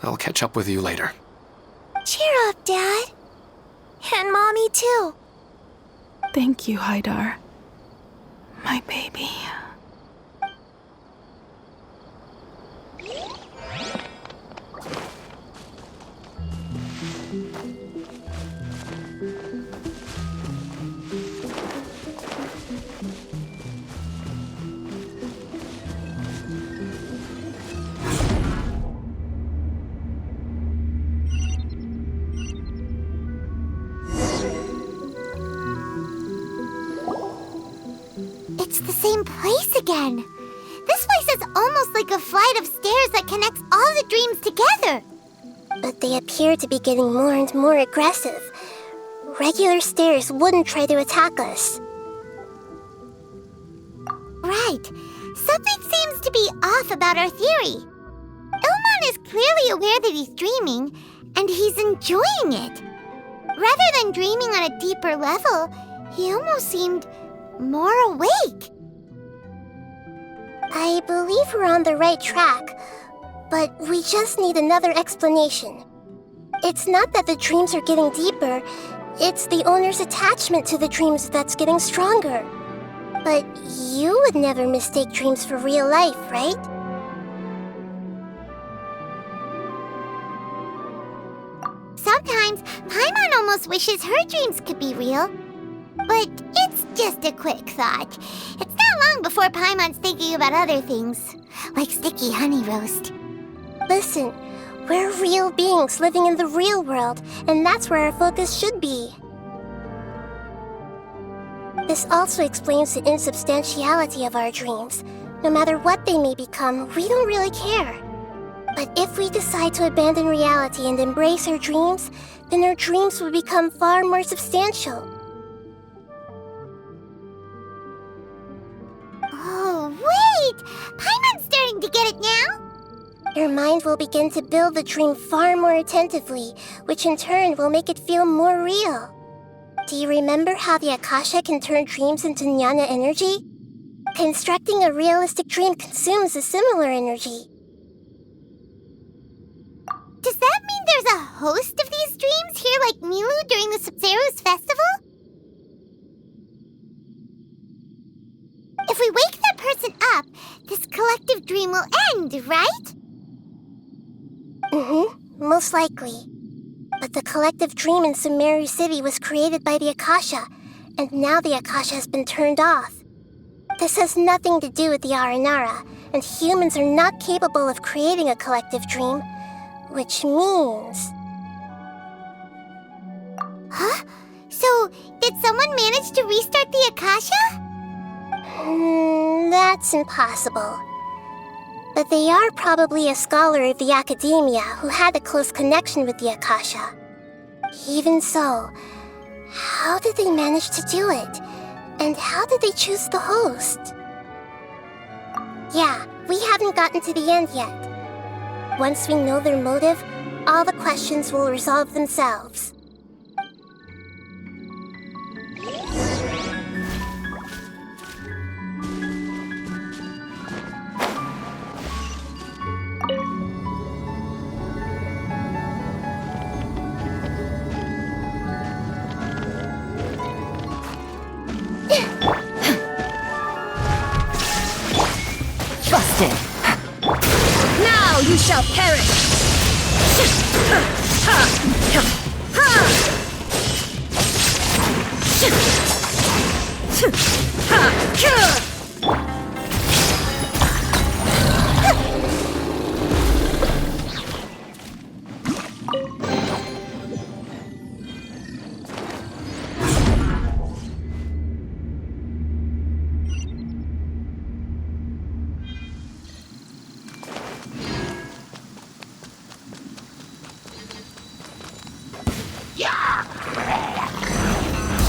I'll catch up with you later. Cheer up, Dad. And Mommy, too. Thank you, Haidar. My baby. It's the same place again. This place is almost like a flight of stairs that connects all the dreams together. But they appear to be getting more and more aggressive. Regular stairs wouldn't try to attack us. Right. Something seems to be off about our theory. Ilmon is clearly aware that he's dreaming, and he's enjoying it. Rather than dreaming on a deeper level, he almost seemed more awake. I believe we're on the right track, but we just need another explanation. It's not that the dreams are getting deeper, it's the owner's attachment to the dreams that's getting stronger. But you would never mistake dreams for real life, right? Sometimes, Paimon almost wishes her dreams could be real. But it's just a quick thought. It's not long before Paimon's thinking about other things, like sticky honey roast. Listen, we're real beings living in the real world, and that's where our focus should be. This also explains the insubstantiality of our dreams. No matter what they may become, we don't really care. But if we decide to abandon reality and embrace our dreams, then our dreams will become far more substantial. Oh, wait! Paimon's starting to get it now! Your mind will begin to build the dream far more attentively, which in turn will make it feel more real. Do you remember how the Akasha can turn dreams into jnana energy? Constructing a realistic dream consumes a similar energy. Does that mean there's a host of these dreams here like Milu during the Sub-Zero's festival? If we wake that person up, this collective dream will end, right? Most likely. But the collective dream in Sumeru City was created by the Akasha, and now the Akasha has been turned off. This has nothing to do with the Aranara, and humans are not capable of creating a collective dream, which means... Huh? So, did someone manage to restart the Akasha? That's impossible. But they are probably a scholar of the academia who had a close connection with the Akasha. Even so, how did they manage to do it? And how did they choose the host? Yeah, we haven't gotten to the end yet. Once we know their motive, all the questions will resolve themselves. Busted! Now you shall perish!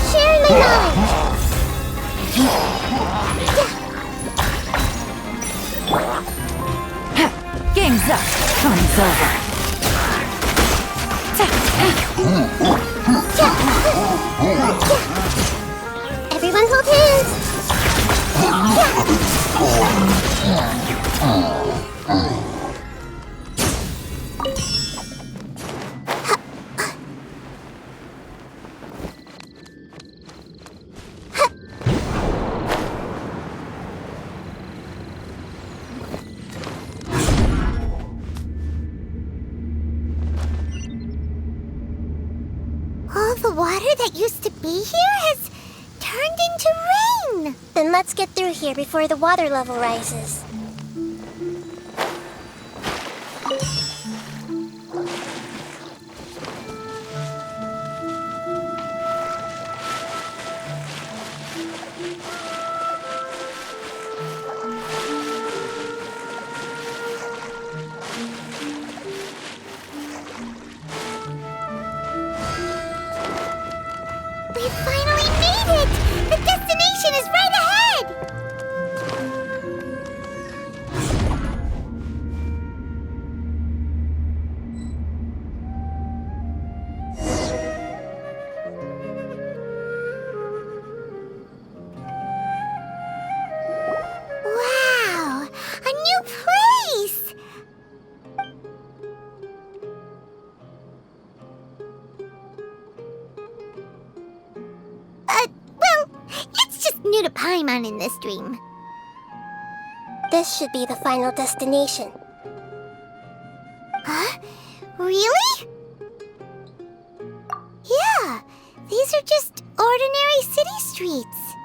Share my knowledge! Game's up. Fun's over. Everyone hold hands! All the water that used to be here has turned into rain! Then let's get through here before the water level rises. We finally made it! The destination is right ahead! Wow! A new place! Well, it's just new to Paimon in this dream. This should be the final destination. Huh? Really? Yeah, these are just ordinary city streets.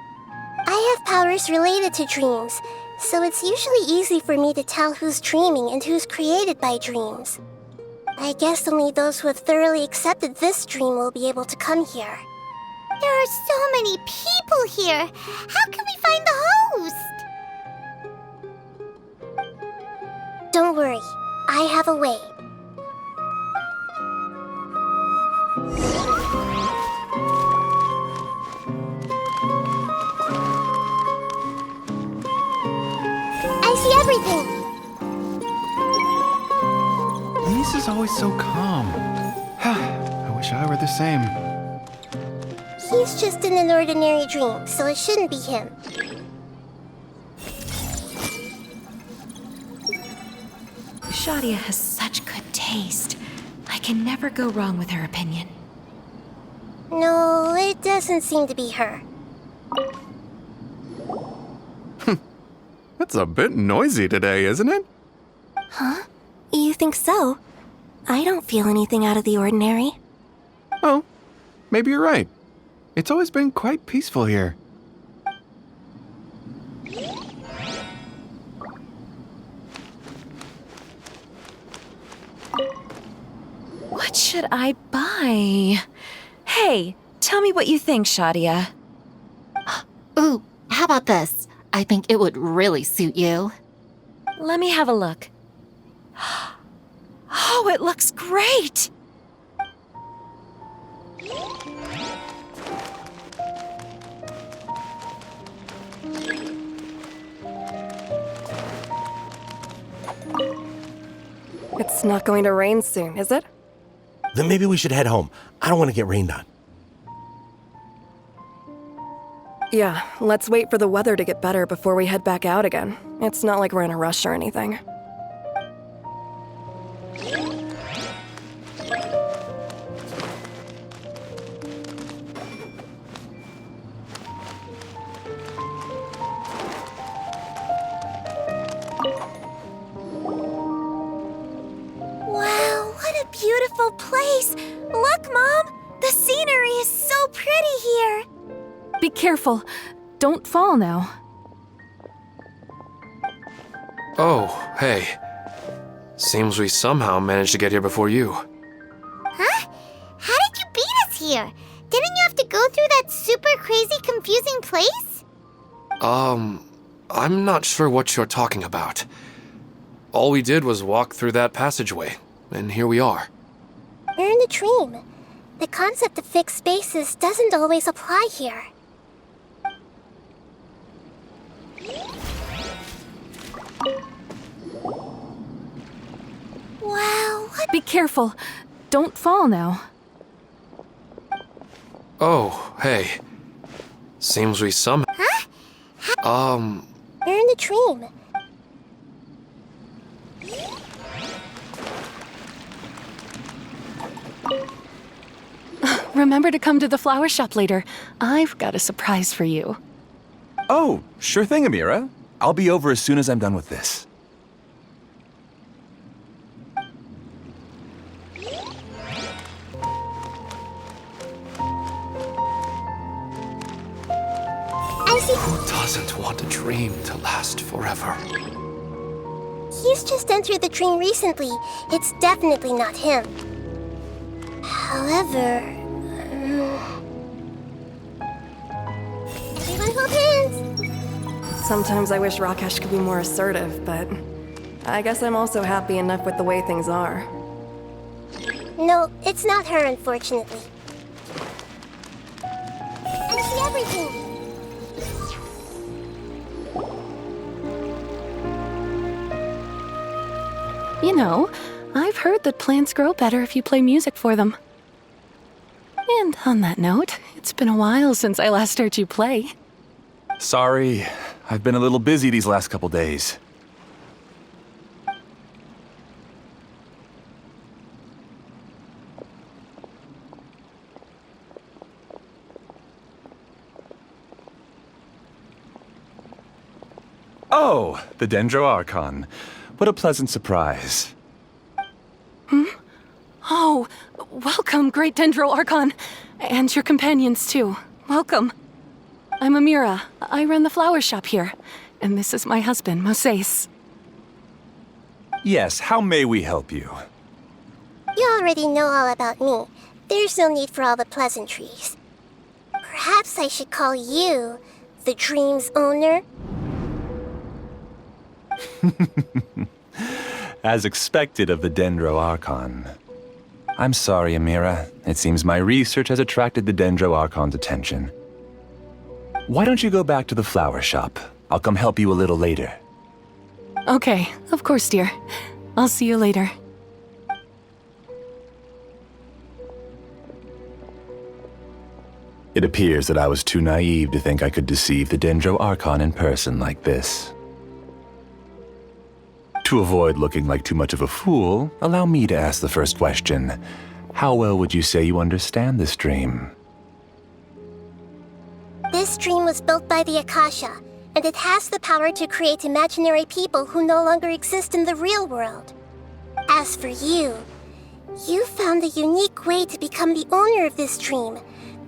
I have powers related to dreams, so it's usually easy for me to tell who's dreaming and who's created by dreams. I guess only those who have thoroughly accepted this dream will be able to come here. There are so many people here. How can we find the host? Don't worry, I have a way. I see everything! Lise is always so calm. I wish I were the same. He's just in an ordinary dream, so it shouldn't be him. Shadia has such good taste. I can never go wrong with her opinion. No, it doesn't seem to be her. It's a bit noisy today, isn't it? Huh? You think so? I don't feel anything out of the ordinary. Oh, maybe you're right. It's always been quite peaceful here. What should I buy? Hey, tell me what you think, Shadia. Ooh, how about this? I think it would really suit you. Let me have a look. Oh, it looks great! It's not going to rain soon, is it? Then maybe we should head home. I don't want to get rained on. Yeah, let's wait for the weather to get better before we head back out again. It's not like we're in a rush or anything. Wow, what a beautiful place! Look, Mom! The scenery is so pretty here! Be careful. Don't fall now. Oh, hey. Seems we somehow managed to get here before you. Huh? How did you beat us here? Didn't you have to go through that super crazy confusing place? I'm not sure what you're talking about. All we did was walk through that passageway, and here we are. We're in a dream. The concept of fixed spaces doesn't always apply here. Wow, what? Be careful. Don't fall now. Oh, hey. Seems we somehow... Huh? We're in a dream. Remember to come to the flower shop later. I've got a surprise for you. Oh, sure thing, Amira. I'll be over as soon as I'm done with this. Who doesn't want a dream to last forever? He's just entered the dream recently. It's definitely not him. However... Everyone hold hands! Sometimes I wish Rakesh could be more assertive, but I guess I'm also happy enough with the way things are. No, it's not her, unfortunately. I see everything! You know, I've heard that plants grow better if you play music for them. And on that note, it's been a while since I last heard you play. Sorry, I've been a little busy these last couple days. Oh, the Dendro Archon. What a pleasant surprise. Oh, welcome, Great Dendro Archon. And your companions, too. Welcome. I'm Amira. I run the flower shop here. And this is my husband, Moses. Yes, how may we help you? You already know all about me. There's no need for all the pleasantries. Perhaps I should call you the dream's owner? As expected of the Dendro Archon. I'm sorry, Amira. It seems my research has attracted the Dendro Archon's attention. Why don't you go back to the flower shop? I'll come help you a little later. Okay, of course, dear. I'll see you later. It appears that I was too naive to think I could deceive the Dendro Archon in person like this. To avoid looking like too much of a fool, allow me to ask the first question. How well would you say you understand this dream? This dream was built by the Akasha, and it has the power to create imaginary people who no longer exist in the real world. As for you, you found a unique way to become the owner of this dream,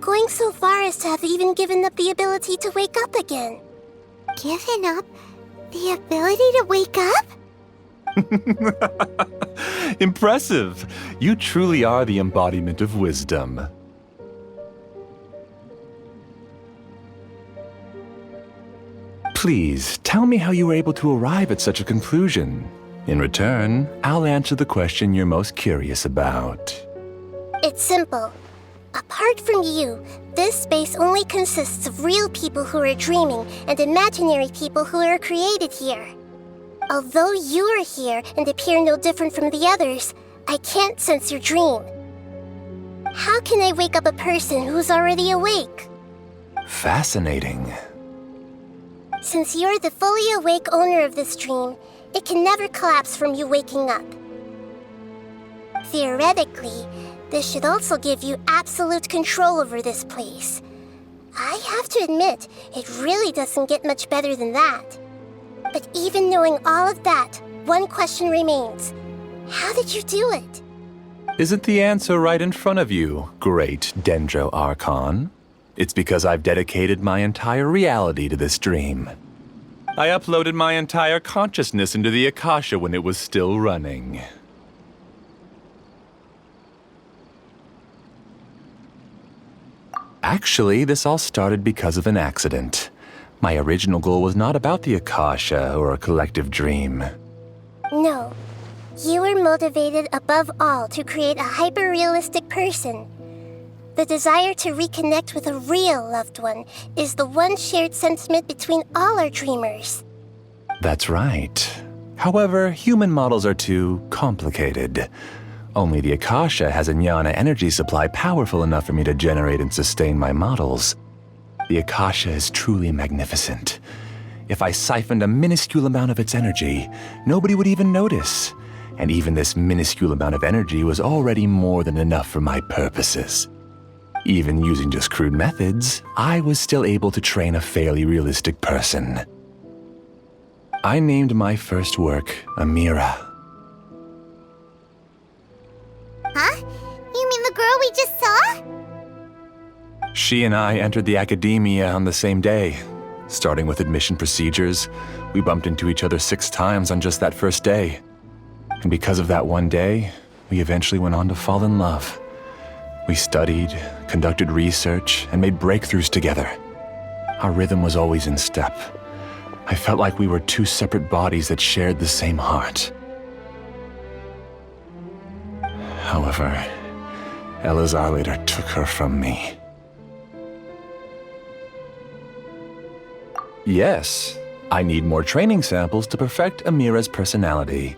going so far as to have even given up the ability to wake up again. Given up the ability to wake up? Impressive! You truly are the embodiment of wisdom. Please, tell me how you were able to arrive at such a conclusion. In return, I'll answer the question you're most curious about. It's simple. Apart from you, this space only consists of real people who are dreaming and imaginary people who are created here. Although you are here and appear no different from the others, I can't sense your dream. How can I wake up a person who's already awake? Fascinating. Since you're the fully awake owner of this dream, it can never collapse from you waking up. Theoretically, this should also give you absolute control over this place. I have to admit, it really doesn't get much better than that. But even knowing all of that, one question remains. How did you do it? Isn't the answer right in front of you, great Dendro Archon? It's because I've dedicated my entire reality to this dream. I uploaded my entire consciousness into the Akasha when it was still running. Actually, this all started because of an accident. My original goal was not about the Akasha or a collective dream. No. You were motivated above all to create a hyper-realistic person. The desire to reconnect with a real loved one is the one shared sentiment between all our dreamers. That's right. However, human models are too complicated. Only the Akasha has a jnana energy supply powerful enough for me to generate and sustain my models. The Akasha is truly magnificent. If I siphoned a minuscule amount of its energy, nobody would even notice. And even this minuscule amount of energy was already more than enough for my purposes. Even using just crude methods, I was still able to train a fairly realistic person. I named my first work Amira. Huh? You mean the girl we just saw? She and I entered the academia on the same day. Starting with admission procedures, we bumped into each other 6 times on just that first day. And because of that one day, we eventually went on to fall in love. We studied, conducted research, and made breakthroughs together. Our rhythm was always in step. I felt like we were 2 separate bodies that shared the same heart. However, Elazar later took her from me. Yes, I need more training samples to perfect Amira's personality.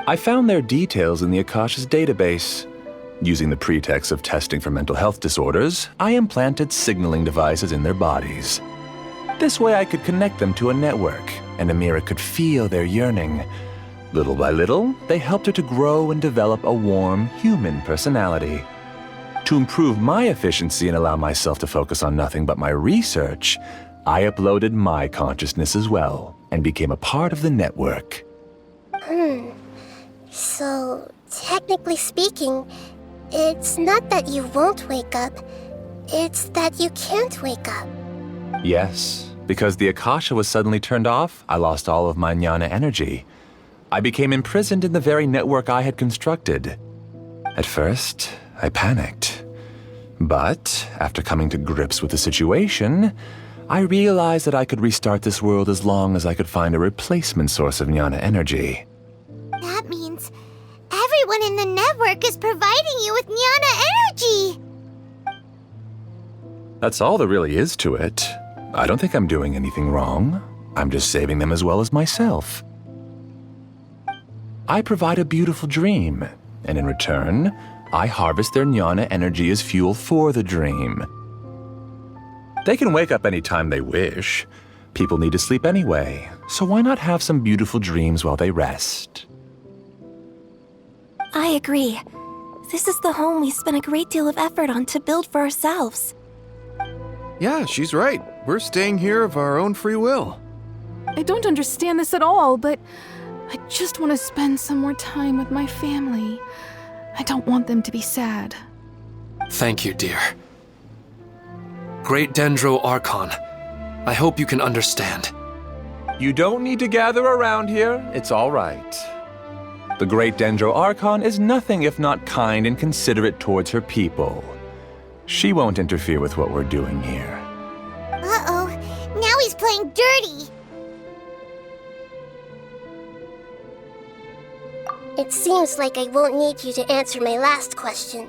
I found their details in the Akasha's database. Using the pretext of testing for mental health disorders, I implanted signaling devices in their bodies. This way I could connect them to a network, and Amira could feel their yearning. Little by little, they helped her to grow and develop a warm, human personality. To improve my efficiency and allow myself to focus on nothing but my research, I uploaded my consciousness as well, and became a part of the network. So, technically speaking, it's not that you won't wake up, it's that you can't wake up. Yes, because the Akasha was suddenly turned off, I lost all of my jnana energy. I became imprisoned in the very network I had constructed. At first, I panicked. But, after coming to grips with the situation, I realized that I could restart this world as long as I could find a replacement source of jnana energy. That means everyone in the network is providing you with jnana energy! That's all there really is to it. I don't think I'm doing anything wrong. I'm just saving them as well as myself. I provide a beautiful dream, and in return, I harvest their jnana energy as fuel for the dream. They can wake up anytime they wish, People need to sleep anyway, so why not have some beautiful dreams while they rest? I agree. This is the home we spent a great deal of effort on to build for ourselves. Yeah, she's right. We're staying here of our own free will. I don't understand this at all, but I just want to spend some more time with my family. I don't want them to be sad. Thank you, dear. Great Dendro Archon, I hope you can understand. You don't need to gather around here. It's all right. The Great Dendro Archon is nothing if not kind and considerate towards her people. She won't interfere with what we're doing here. Uh-oh, now he's playing dirty. It seems like I won't need you to answer my last question.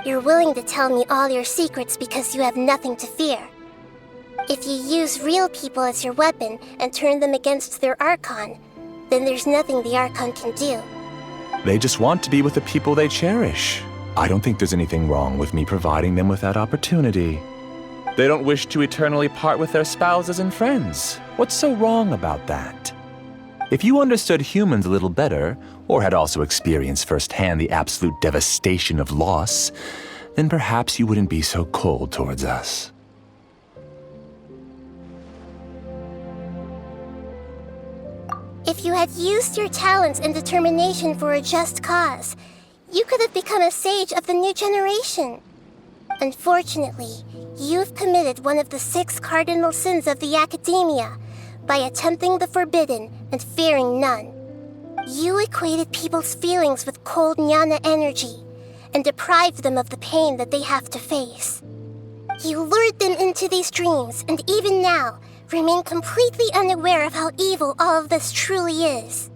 You're willing to tell me all your secrets because you have nothing to fear. If you use real people as your weapon and turn them against their Archon, then there's nothing the Archon can do. They just want to be with the people they cherish. I don't think there's anything wrong with me providing them with that opportunity. They don't wish to eternally part with their spouses and friends. What's so wrong about that? If you understood humans a little better, or had also experienced firsthand the absolute devastation of loss, then perhaps you wouldn't be so cold towards us. If you had used your talents and determination for a just cause, you could have become a sage of the new generation. Unfortunately, you've committed one of the 6 cardinal sins of the Academia by attempting the forbidden and fearing none. You equated people's feelings with cold jnana energy and deprived them of the pain that they have to face. You lured them into these dreams, and even now, remain completely unaware of how evil all of this truly is.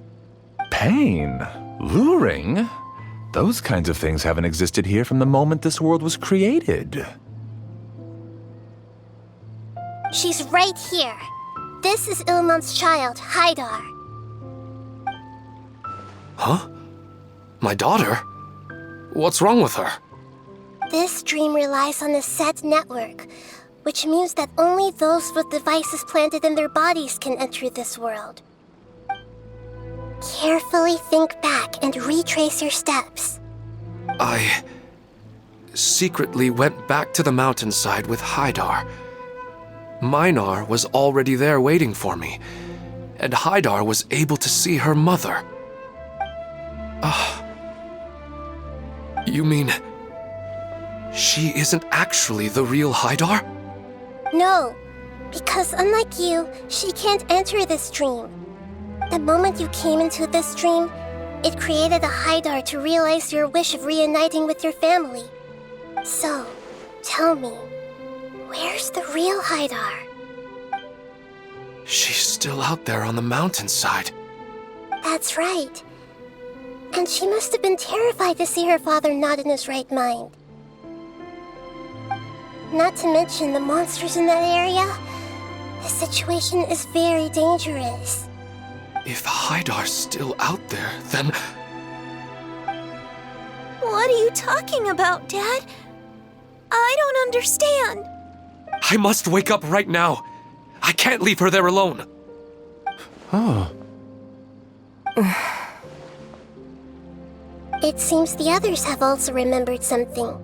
Pain? Luring? Those kinds of things haven't existed here from the moment this world was created. She's right here. This is Ilmon's child, Haidar. Huh? My daughter? What's wrong with her? This dream relies on a set network, which means that only those with devices planted in their bodies can enter this world. Carefully think back and retrace your steps. I secretly went back to the mountainside with Haidar. Minar was already there waiting for me, and Haidar was able to see her mother. You mean she isn't actually the real Haidar? No, because unlike you, she can't enter this dream. The moment you came into this dream, it created a Haidar to realize your wish of reuniting with your family. So, tell me, where's the real Haidar? She's still out there on the mountainside. That's right. And she must have been terrified to see her father not in his right mind. Not to mention the monsters in that area. The situation is very dangerous. If Haidar's still out there, then... What are you talking about, Dad? I don't understand. I must wake up right now. I can't leave her there alone. Oh. It seems the others have also remembered something.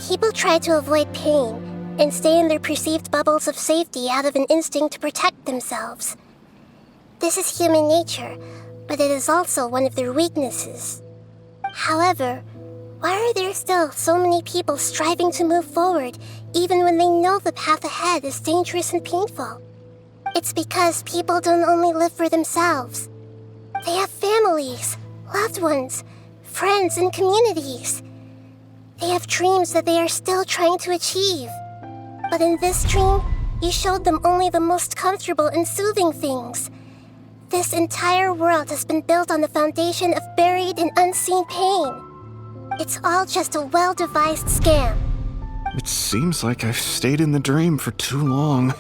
People try to avoid pain and stay in their perceived bubbles of safety out of an instinct to protect themselves. This is human nature, but it is also one of their weaknesses. However, why are there still so many people striving to move forward even when they know the path ahead is dangerous and painful? It's because people don't only live for themselves. They have families, loved ones, friends, and communities. They have dreams that they are still trying to achieve. But in this dream, you showed them only the most comfortable and soothing things. This entire world has been built on the foundation of buried and unseen pain. It's all just a well-devised scam. It seems like I've stayed in the dream for too long.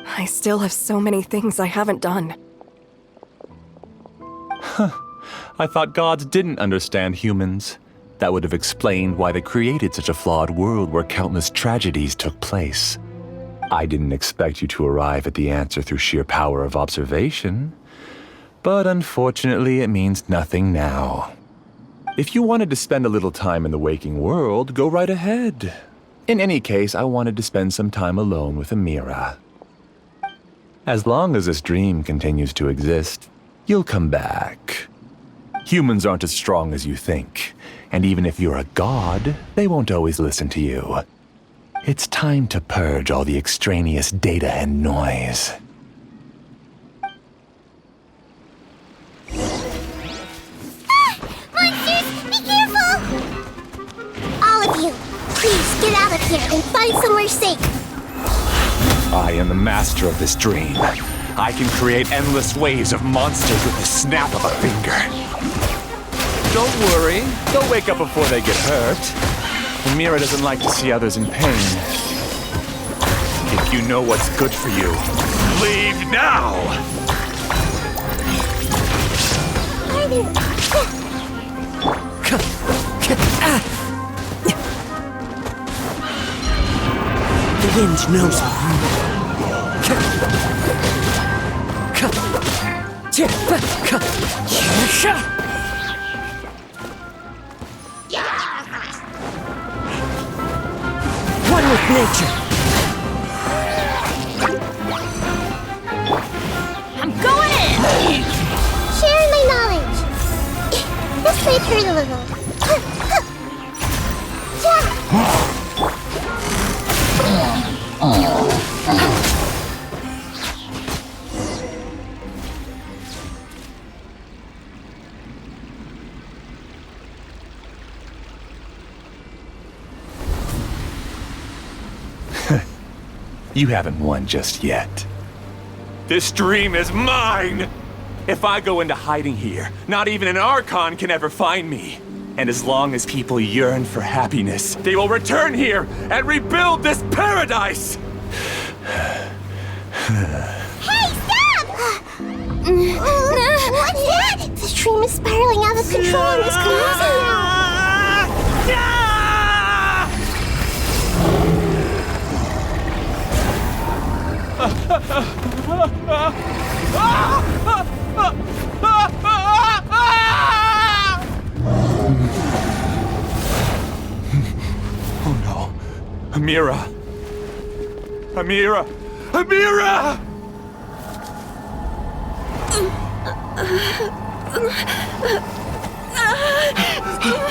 I still have so many things I haven't done. I thought gods didn't understand humans. That would have explained why they created such a flawed world where countless tragedies took place. I didn't expect you to arrive at the answer through sheer power of observation. But unfortunately, it means nothing now. If you wanted to spend a little time in the waking world, go right ahead. In any case, I wanted to spend some time alone with Amira. As long as this dream continues to exist, you'll come back. Humans aren't as strong as you think, and even if you're a god, they won't always listen to you. It's time to purge all the extraneous data and noise. Monsters, be careful! All of you, please get out of here and find somewhere safe. I am the master of this dream. I can create endless waves of monsters with the snap of a finger. Don't worry, they'll wake up before they get hurt. Amira doesn't like to see others in pain. If you know what's good for you, leave now! The wind knows one with nature. I'm going in! Sharing my knowledge. This might hurt a little. You haven't won just yet. This dream is mine! If I go into hiding here, not even an Archon can ever find me. And as long as people yearn for happiness, they will return here and rebuild this paradise! Hey, stop! What's that? This dream is spiraling out of control and is collapsing now. Oh no. Amira! Amira! Amira!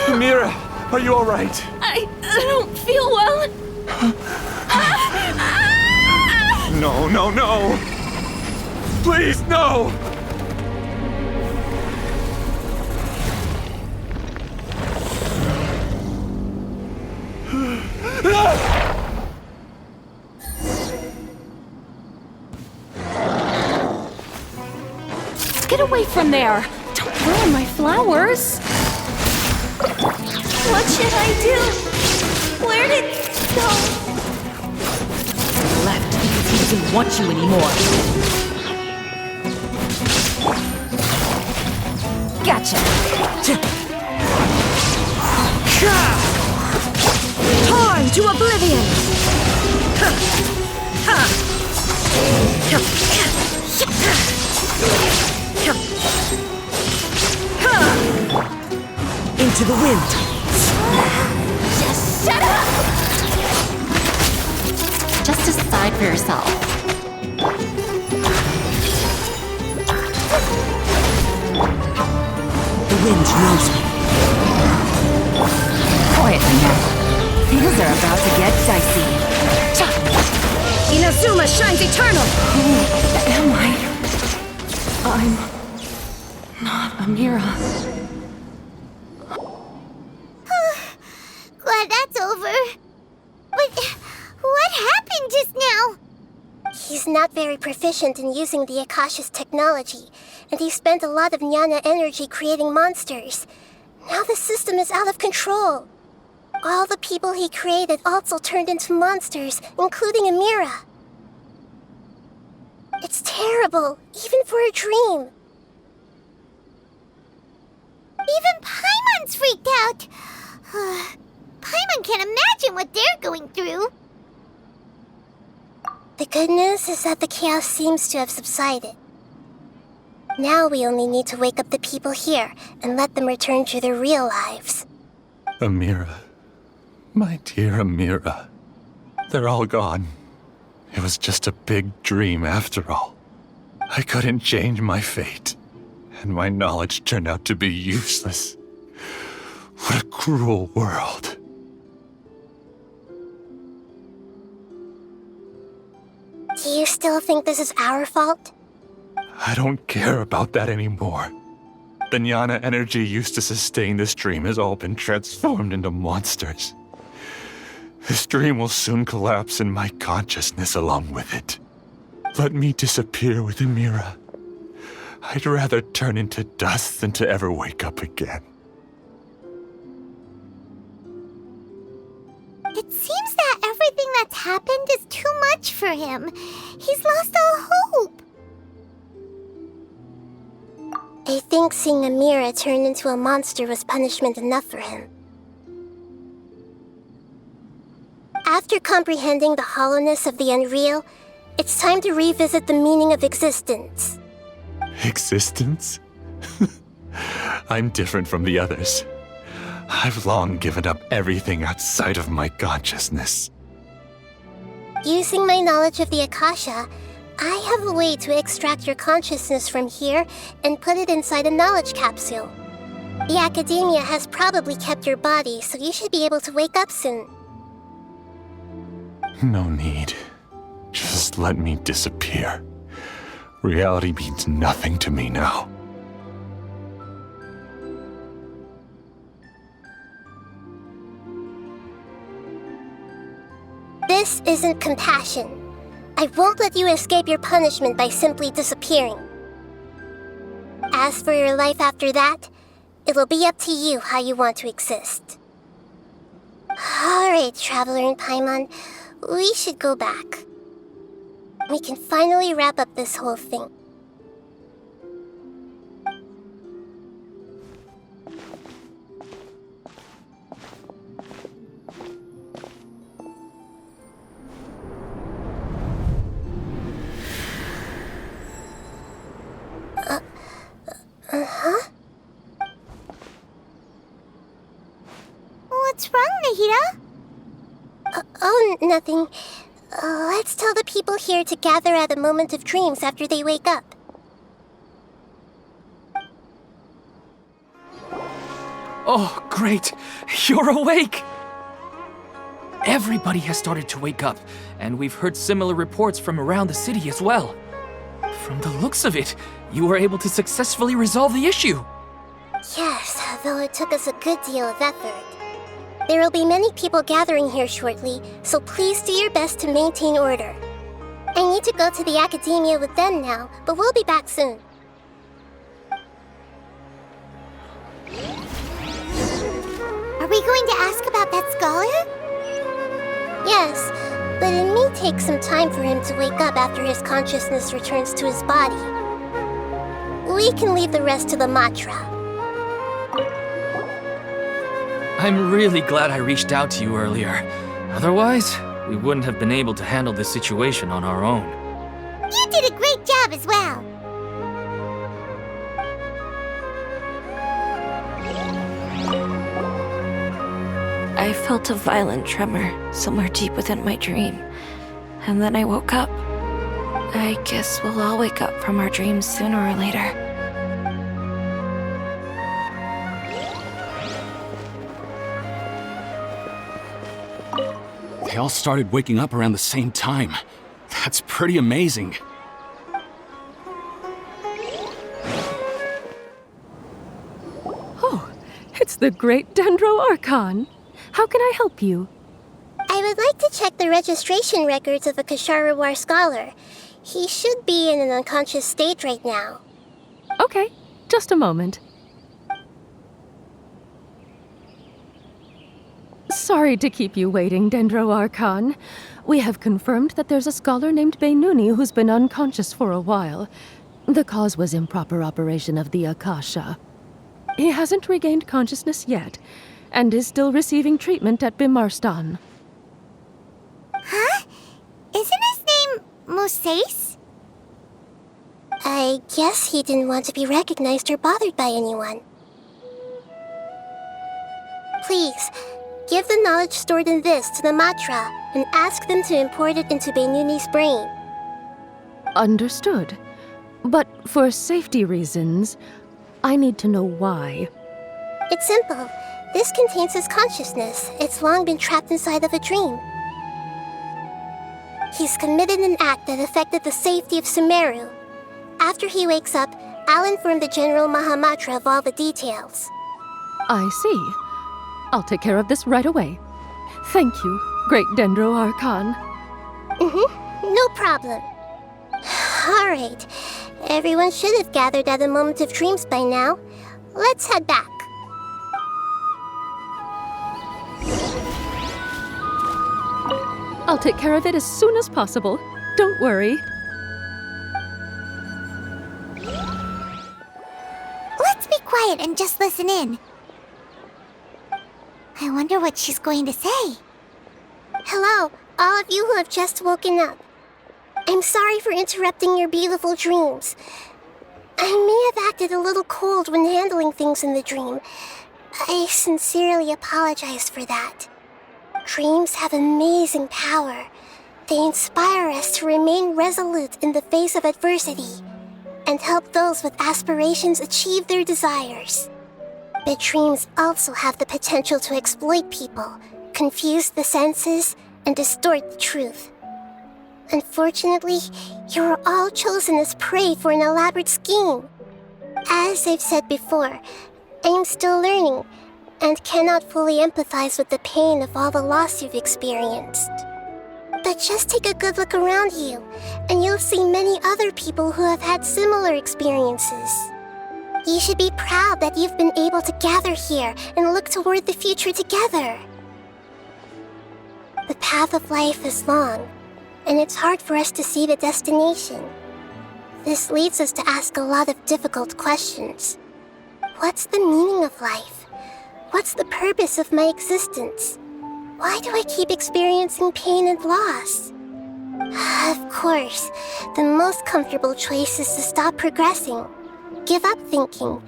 Amira, are you all right? I don't feel well. No, no, no! Please, no! Get away from there! Don't ruin my flowers! What should I do? Where did it go? Left because he doesn't want you anymore. Gotcha! Torn to oblivion! Into the wind! Just shut up! Just decide for yourself. The wind knows me. Quietly now. Things are about to get dicey. Inazuma shines eternal! Who am I? I'm not Amira. Glad that's over. But what happened just now? He's not very proficient in using the Akasha's technology, and he spent a lot of Jnana energy creating monsters. Now the system is out of control. All the people he created also turned into monsters, including Amira. It's terrible, even for a dream. Even Paimon's freaked out. Paimon can't imagine what they're going through. The good news is that the chaos seems to have subsided. Now we only need to wake up the people here and let them return to their real lives. Amira. My dear Amira. They're all gone. It was just a big dream after all. I couldn't change my fate, and my knowledge turned out to be useless. What a cruel world. Do you still think this is our fault? I don't care about that anymore. The jnana energy used to sustain this dream has all been transformed into monsters. This dream will soon collapse and my consciousness along with it. Let me disappear with Amira. I'd rather turn into dust than to ever wake up again. It seems that everything that's happened is too much for him. He's lost all hope. I think seeing Amira turn into a monster was punishment enough for him. After comprehending the hollowness of the unreal, it's time to revisit the meaning of existence. Existence? I'm different from the others. I've long given up everything outside of my consciousness. Using my knowledge of the Akasha, I have a way to extract your consciousness from here and put it inside a knowledge capsule. The Academia has probably kept your body, so you should be able to wake up soon. No need. Just let me disappear. Reality means nothing to me now. This isn't compassion. I won't let you escape your punishment by simply disappearing. As for your life after that, it'll be up to you how you want to exist. Alright, Traveler and Paimon, we should go back. We can finally wrap up this whole thing. Uh-huh. What's wrong, Nahida? Oh, nothing. Let's tell the people here to gather at the moment of dreams after they wake up. Oh, great! You're awake! Everybody has started to wake up, and we've heard similar reports from around the city as well. From the looks of it, you were able to successfully resolve the issue. Yes, though it took us a good deal of effort. There will be many people gathering here shortly, so please do your best to maintain order. I need to go to the Academia with them now, but we'll be back soon. Are we going to ask about that scholar? Yes, but it may take some time for him to wake up after his consciousness returns to his body. We can leave the rest to the Matra. I'm really glad I reached out to you earlier. Otherwise, we wouldn't have been able to handle this situation on our own. You did a great job as well. I felt a violent tremor somewhere deep within my dream, and then I woke up. I guess we'll all wake up from our dreams sooner or later. They all started waking up around the same time. That's pretty amazing. Oh, it's the great Dendro Archon. How can I help you? I would like to check the registration records of a Kasharawar scholar. He should be in an unconscious state right now. Okay, just a moment. Sorry to keep you waiting, Dendro Archon. We have confirmed that there's a scholar named Beinuni who's been unconscious for a while. The cause was improper operation of the Akasha. He hasn't regained consciousness yet, and is still receiving treatment at Bimarstan. Huh? Isn't his name almost says? I guess he didn't want to be recognized or bothered by anyone. Please, give the knowledge stored in this to the Matra and ask them to import it into Benuni's brain. Understood. But for safety reasons, I need to know why. It's simple. This contains his consciousness. It's long been trapped inside of a dream. He's committed an act that affected the safety of Sumeru. After he wakes up, I'll inform the General Mahamatra of all the details. I see. I'll take care of this right away. Thank you, Great Dendro Archon. No problem. Alright. Everyone should have gathered at the Moment of Dreams by now. Let's head back. I'll take care of it as soon as possible. Don't worry. Let's be quiet and just listen in. I wonder what she's going to say. Hello, all of you who have just woken up. I'm sorry for interrupting your beautiful dreams. I may have acted a little cold when handling things in the dream. I sincerely apologize for that. Dreams have amazing power. They inspire us to remain resolute in the face of adversity and help those with aspirations achieve their desires. But dreams also have the potential to exploit people, confuse the senses, and distort the truth. Unfortunately, you were all chosen as prey for an elaborate scheme. As I've said before, I am still learning and cannot fully empathize with the pain of all the loss you've experienced. But just take a good look around you, and you'll see many other people who have had similar experiences. You should be proud that you've been able to gather here and look toward the future together. The path of life is long, and it's hard for us to see the destination. This leads us to ask a lot of difficult questions. What's the meaning of life? What's the purpose of my existence? Why do I keep experiencing pain and loss? Of course, the most comfortable choice is to stop progressing, give up thinking,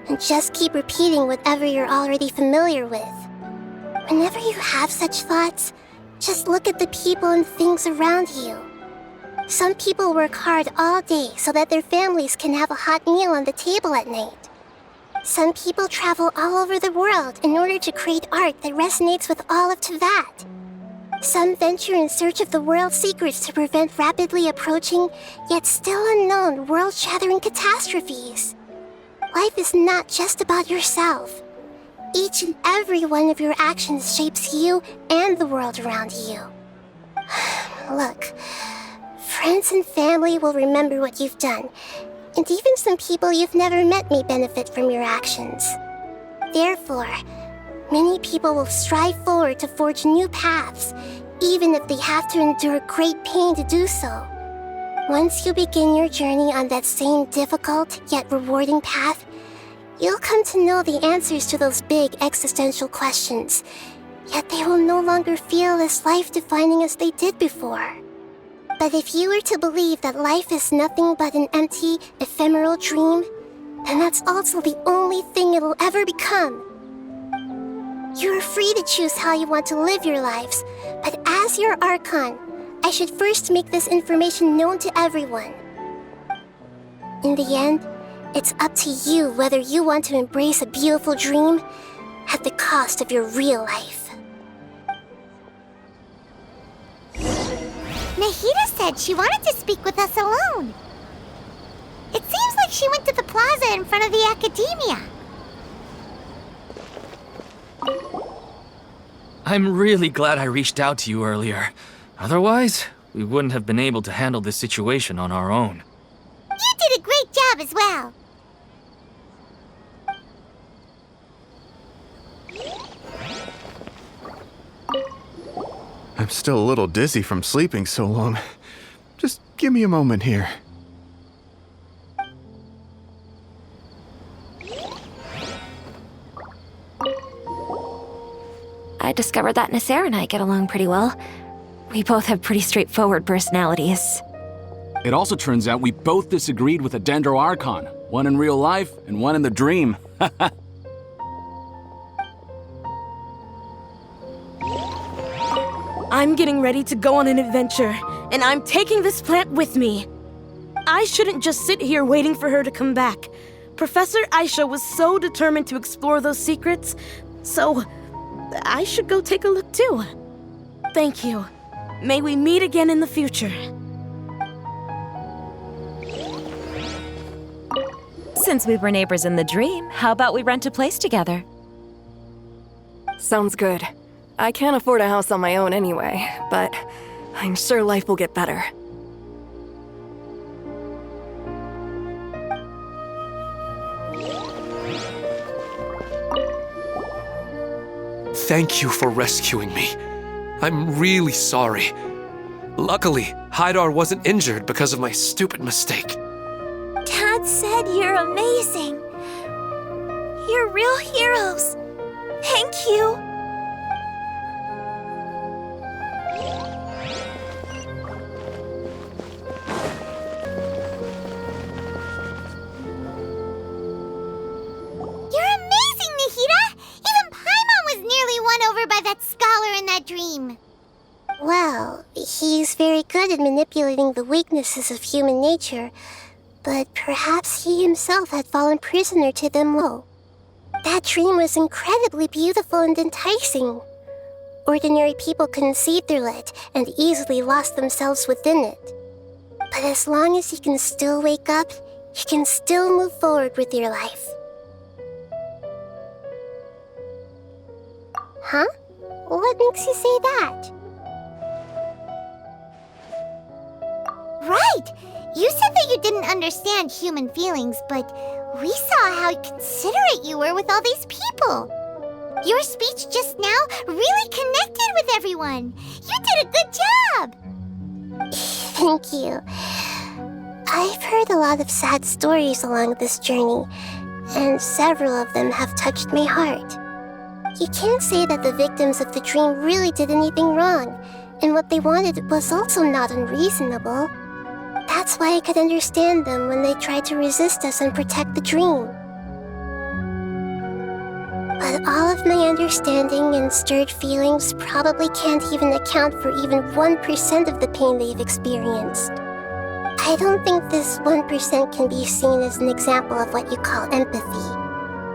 and just keep repeating whatever you're already familiar with. Whenever you have such thoughts, just look at the people and things around you. Some people work hard all day so that their families can have a hot meal on the table at night. Some people travel all over the world in order to create art that resonates with all of Teyvat. Some venture in search of the world's secrets to prevent rapidly approaching, yet still unknown, world-shattering catastrophes. Life is not just about yourself. Each and every one of your actions shapes you and the world around you. Look, friends and family will remember what you've done, and even some people you've never met may benefit from your actions. Therefore, many people will strive forward to forge new paths, even if they have to endure great pain to do so. Once you begin your journey on that same difficult yet rewarding path, you'll come to know the answers to those big existential questions, yet they will no longer feel as life-defining as they did before. But if you were to believe that life is nothing but an empty, ephemeral dream, then that's also the only thing it'll ever become. You're free to choose how you want to live your lives, but as your Archon, I should first make this information known to everyone. In the end, it's up to you whether you want to embrace a beautiful dream at the cost of your real life. Nahida said she wanted to speak with us alone. It seems like she went to the plaza in front of the academia. I'm really glad I reached out to you earlier. Otherwise, we wouldn't have been able to handle this situation on our own. You did a great job as well. I'm still a little dizzy from sleeping so long. Just give me a moment here. I discovered that Nasser and I get along pretty well. We both have pretty straightforward personalities. It also turns out we both disagreed with a Dendro Archon, one in real life and one in the dream. I'm getting ready to go on an adventure, and I'm taking this plant with me. I shouldn't just sit here waiting for her to come back. Professor Aisha was so determined to explore those secrets, so I should go take a look too. Thank you. May we meet again in the future. Since we were neighbors in the dream, how about we rent a place together? Sounds good. I can't afford a house on my own anyway, but I'm sure life will get better. Thank you for rescuing me. I'm really sorry. Luckily, Haidar wasn't injured because of my stupid mistake. Dad said you're amazing. You're real heroes. Thank you. You're amazing, Nahida! Even Paimon was nearly won over by that scholar in that dream. Well, he's very good at manipulating the weaknesses of human nature, but perhaps he himself had fallen prisoner to them all. That dream was incredibly beautiful and enticing. Ordinary people couldn't see through it and easily lost themselves within it. But as long as you can still wake up, you can still move forward with your life. Huh? What makes you say that? Right! You said that you didn't understand human feelings, but we saw how considerate you were with all these people. Your speech just now really connected with everyone. You did a good job! Thank you. I've heard a lot of sad stories along this journey, and several of them have touched my heart. You can't say that the victims of the dream really did anything wrong, and what they wanted was also not unreasonable. That's why I could understand them when they tried to resist us and protect the dream. But all of my understanding and stirred feelings probably can't even account for even 1% of the pain they've experienced. I don't think this 1% can be seen as an example of what you call empathy.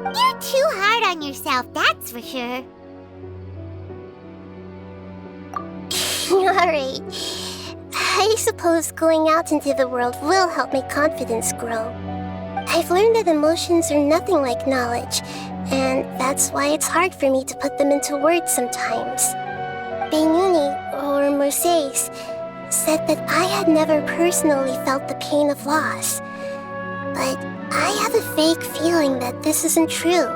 You're too hard on yourself, that's for sure. Alright. I suppose going out into the world will help my confidence grow. I've learned that emotions are nothing like knowledge, and that's why it's hard for me to put them into words sometimes. Beinuni, or Moses, said that I had never personally felt the pain of loss, but I have a vague feeling that this isn't true.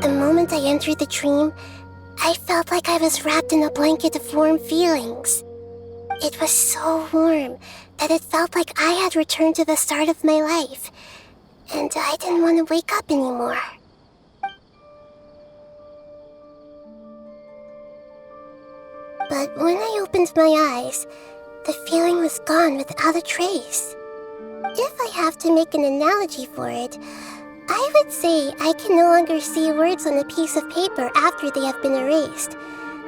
The moment I entered the dream, I felt like I was wrapped in a blanket of warm feelings. It was so warm that it felt like I had returned to the start of my life, and I didn't want to wake up anymore. But when I opened my eyes, the feeling was gone without a trace. If I have to make an analogy for it, I would say I can no longer see words on a piece of paper after they have been erased,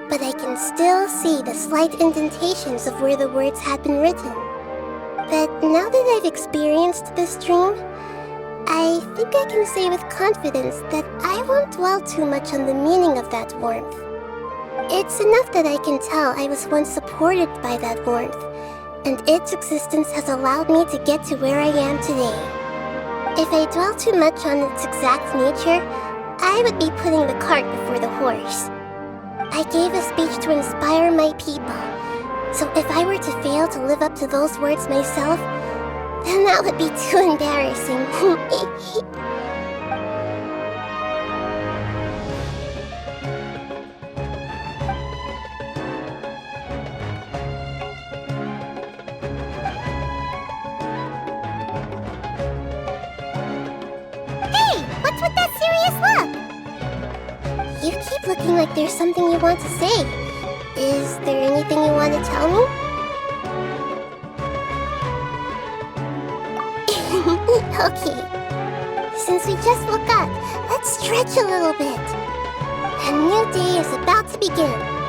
but I can still see the slight indentations of where the words had been written. But now that I've experienced this dream, I think I can say with confidence that I won't dwell too much on the meaning of that warmth. It's enough that I can tell I was once supported by that warmth, and its existence has allowed me to get to where I am today. If I dwell too much on its exact nature, I would be putting the cart before the horse. I gave a speech to inspire my people, so if I were to fail to live up to those words myself, then that would be too embarrassing. With that serious look? You keep looking like there's something you want to say. Is there anything you want to tell me? Okay. Since we just woke up, let's stretch a little bit. A new day is about to begin.